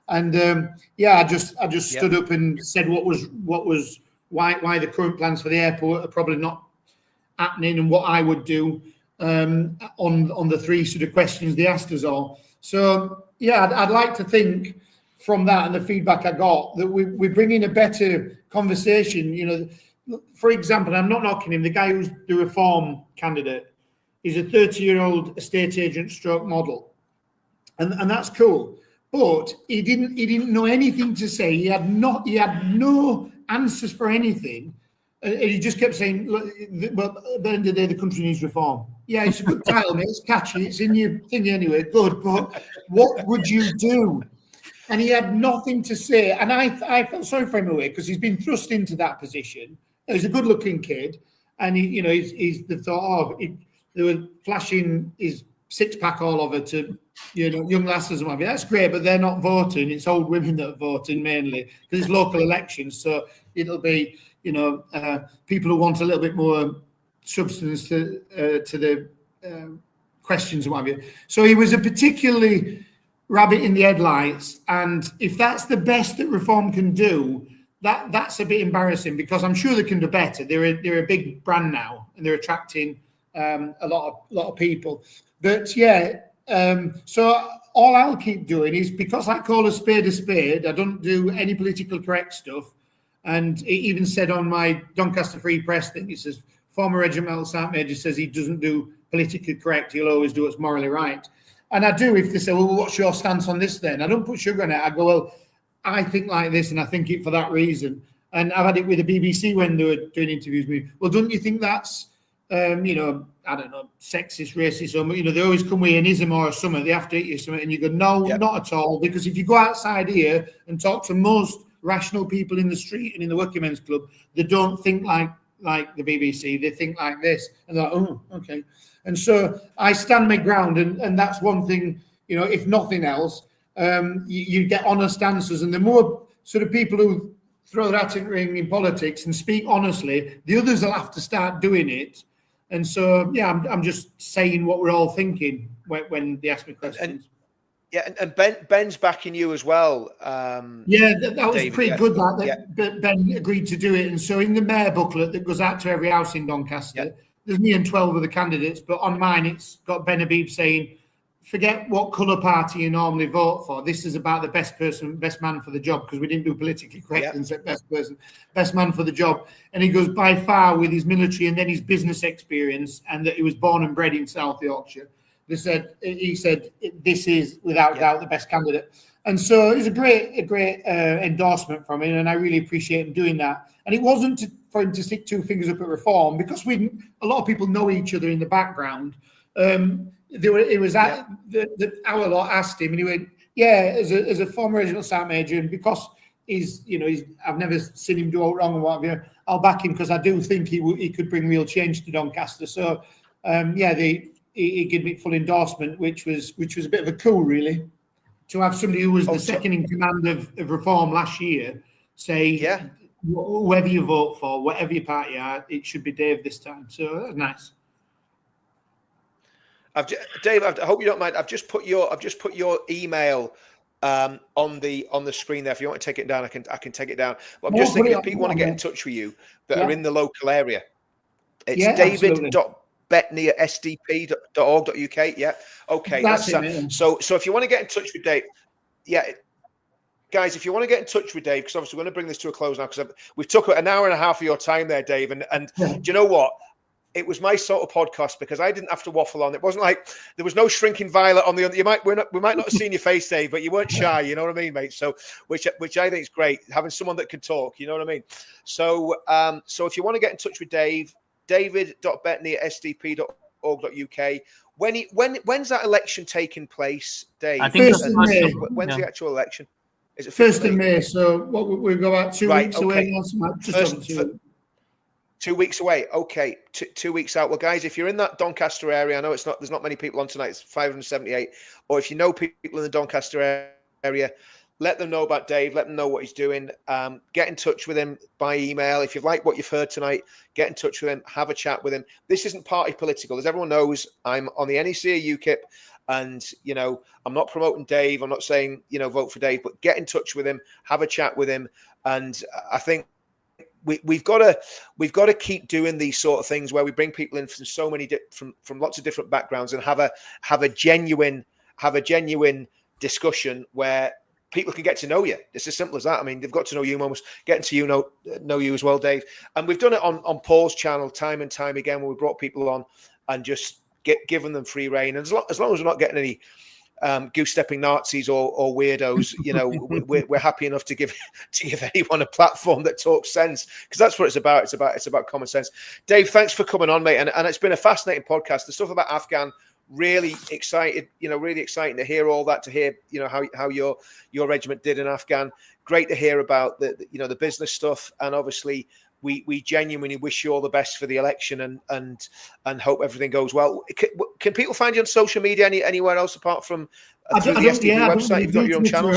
And I just stood up and said what was why the current plans for the airport are probably not happening, and what I would do. on the three sort of questions they asked us all. So yeah, I'd like to think from that and the feedback I got that we bring in a better conversation. You know, for example, I'm not knocking him. The guy who's the reform candidate is a 30-year-old estate agent stroke model, and that's cool. But he didn't know anything to say. He had no answers for anything. And he just kept saying, look, well, at the end of the day, the country needs reform. Yeah, it's a good title, mate. It's catchy. It's in your thing anyway. Good. But what would you do? And he had nothing to say. And I felt sorry for him away because he's been thrust into that position. He's a good-looking kid. And, they thought, they were flashing his six-pack all over to, young lasses and what have you. That's great, but they're not voting. It's old women that are voting mainly because it's local elections. So it'll be, people who want a little bit more substance to the questions and what have you. So he was a particularly rabbit in the headlights. And if that's the best that reform can do, that's a bit embarrassing because I'm sure they can do better. They're a big brand now and they're attracting a lot of people. But yeah, so all I'll keep doing is because I call a spade, I don't do any political correct stuff. And it even said on my Doncaster Free Press thing, it says, former Regimental Sergeant Major says he doesn't do politically correct, he'll always do what's morally right. And I do if they say, well, what's your stance on this then? I don't put sugar on it. I go, well, I think like this and I think it for that reason. And I've had it with the BBC when they were doing interviews with me. Well, don't you think that's, I don't know, sexist, racist, or, they always come with an ism or something, they have to eat you something. And you go, no, not at all. Because if you go outside here and talk to most rational people in the street and in the working men's club, they don't think like the BBC, they think like this. And they're like, oh, okay. And so I stand my ground, and that's one thing, if nothing else, you get honest answers. And the more sort of people who throw their hat in the ring in politics and speak honestly, the others will have to start doing it. And so, yeah, I'm just saying what we're all thinking when they ask me questions. And Ben's backing you as well. That was David, pretty good. That Ben agreed to do it. And so in the mayor booklet that goes out to every house in Doncaster, there's me and 12 of the candidates, but on mine it's got Ben Habib saying, forget what colour party you normally vote for. This is about the best man for the job, because we didn't do politically correct and said best man for the job. And he goes, by far, with his military and then his business experience, and that he was born and bred in South Yorkshire. He said this is without doubt the best candidate. And so it was a great endorsement from him, and I really appreciate him doing that. And it wasn't for him to stick two fingers up at reform, because a lot of people know each other in the background. Our lot asked him, and he went, as a former Regimental Sergeant Major, and because I've never seen him do all wrong and whatever, I'll back him because I do think he could bring real change to Doncaster. So he gave me full endorsement, which was a bit of a coup, really, to have somebody who was the second in command of reform last year say, whoever you vote for, whatever your party are, it should be Dave this time. So that's nice. Dave, I hope you don't mind. I've just put your email on the screen there. If you want to take it down, I can take it down. But I'm just thinking, if people want to get in touch with you that are in the local area, it's David.Bettney at sdp.org.uk. Yeah. Okay. That's it. So if you want to get in touch with Dave, guys, if you want to get in touch with Dave, because obviously we're going to bring this to a close now, because we've took an hour and a half of your time there, Dave. And do you know what? It was my sort of podcast because I didn't have to waffle on. It wasn't like there was no shrinking violet on the. We might not have seen your face, Dave, but you weren't shy. You know what I mean, mate? So, which I think is great, having someone that can talk. You know what I mean? So, if you want to get in touch with Dave, David.Bettney at sdp.org.uk. When's that election taking place, Dave? I think when's the actual election? Is it 1st of May? So we've got about 2 weeks away. 2 weeks away. Okay, 2 weeks out. Well, guys, if you're in that Doncaster area, I know there's not many people on tonight. It's 578. Or if you know people in the Doncaster area, let them know about Dave. Let them know what he's doing. Get in touch with him by email. If you like what you've heard tonight, get in touch with him. Have a chat with him. This isn't party political. As everyone knows, I'm on the NEC UKIP. And, I'm not promoting Dave. I'm not saying, vote for Dave. But get in touch with him. Have a chat with him. And I think we've got to keep doing these sort of things where we bring people in from so many from lots of different backgrounds and have a genuine discussion where people can get to know you. It's as simple as that. I mean, they've got to know you, almost getting to know you as well, Dave. And we've done it on Paul's channel time and time again, when we brought people on and just given them free reign. And as long as we're not getting any goose-stepping Nazis or weirdos, you know, we're happy enough to give anyone a platform that talks sense, because that's what it's about. It's about common sense. Dave, thanks for coming on, mate. And it's been a fascinating podcast. The stuff about Afghan, really excited, really exciting to hear all that, to hear, how your regiment did in Afghan. Great to hear about the business stuff, and obviously we genuinely wish you all the best for the election and hope everything goes well. Can people find you on social media anywhere else apart from through the SDP website? You've got your own channels?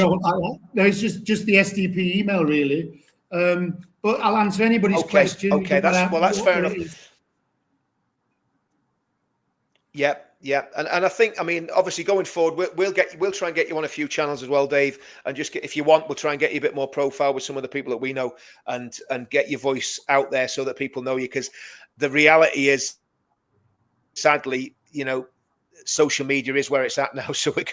No, it's just the SDP email, really. But I'll answer anybody's question. Okay, that's fair enough. Yeah, and I think, I mean, obviously going forward, we'll try and get you on a few channels as well, Dave, and just if you want, we'll try and get you a bit more profile with some of the people that we know, and get your voice out there so that people know you, because the reality is, sadly, social media is where it's at now. So we're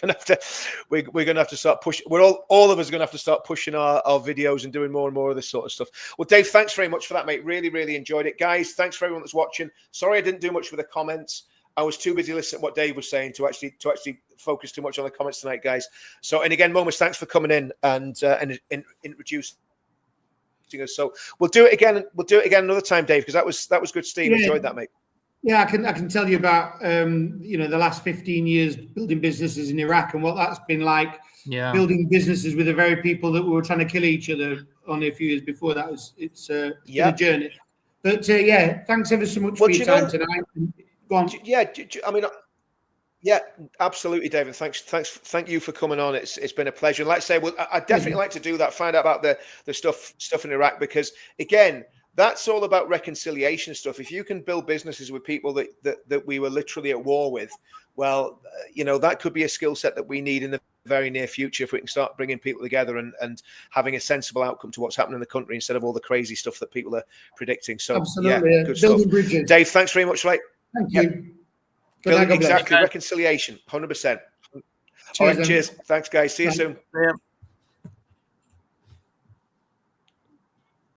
gonna have to start pushing. All of us are gonna have to start pushing our videos and doing more and more of this sort of stuff. Well, Dave, thanks very much for that, mate. Really, really enjoyed it, guys. Thanks for everyone that's watching. Sorry I didn't do much with the comments. I was too busy listening to what Dave was saying to actually focus too much on the comments tonight, guys. So, and again, Momus, thanks for coming in and introducing us. So we'll do it again. We'll do it again another time, Dave, because that was good. Steve, enjoyed that, mate. Yeah, I can tell you about the last 15 years building businesses in Iraq and what that's been like. Yeah, building businesses with the very people that were trying to kill each other only a few years before that. It's been a journey. But thanks ever so much for your time tonight. Go on. Yeah, I mean, yeah, absolutely, David. Thank you for coming on. It's been a pleasure. And like I say, I'd definitely like to do that. Find out about the stuff in Iraq, because again, that's all about reconciliation stuff. If you can build businesses with people that we were literally at war with, well, that could be a skill set that we need in the very near future, if we can start bringing people together and having a sensible outcome to what's happening in the country instead of all the crazy stuff that people are predicting. So, absolutely, good stuff. Bridges. Dave, thanks very much. Right. Thank you. Exactly. Reconciliation, 100%. All right, cheers. Thanks, guys. See you soon. Yeah.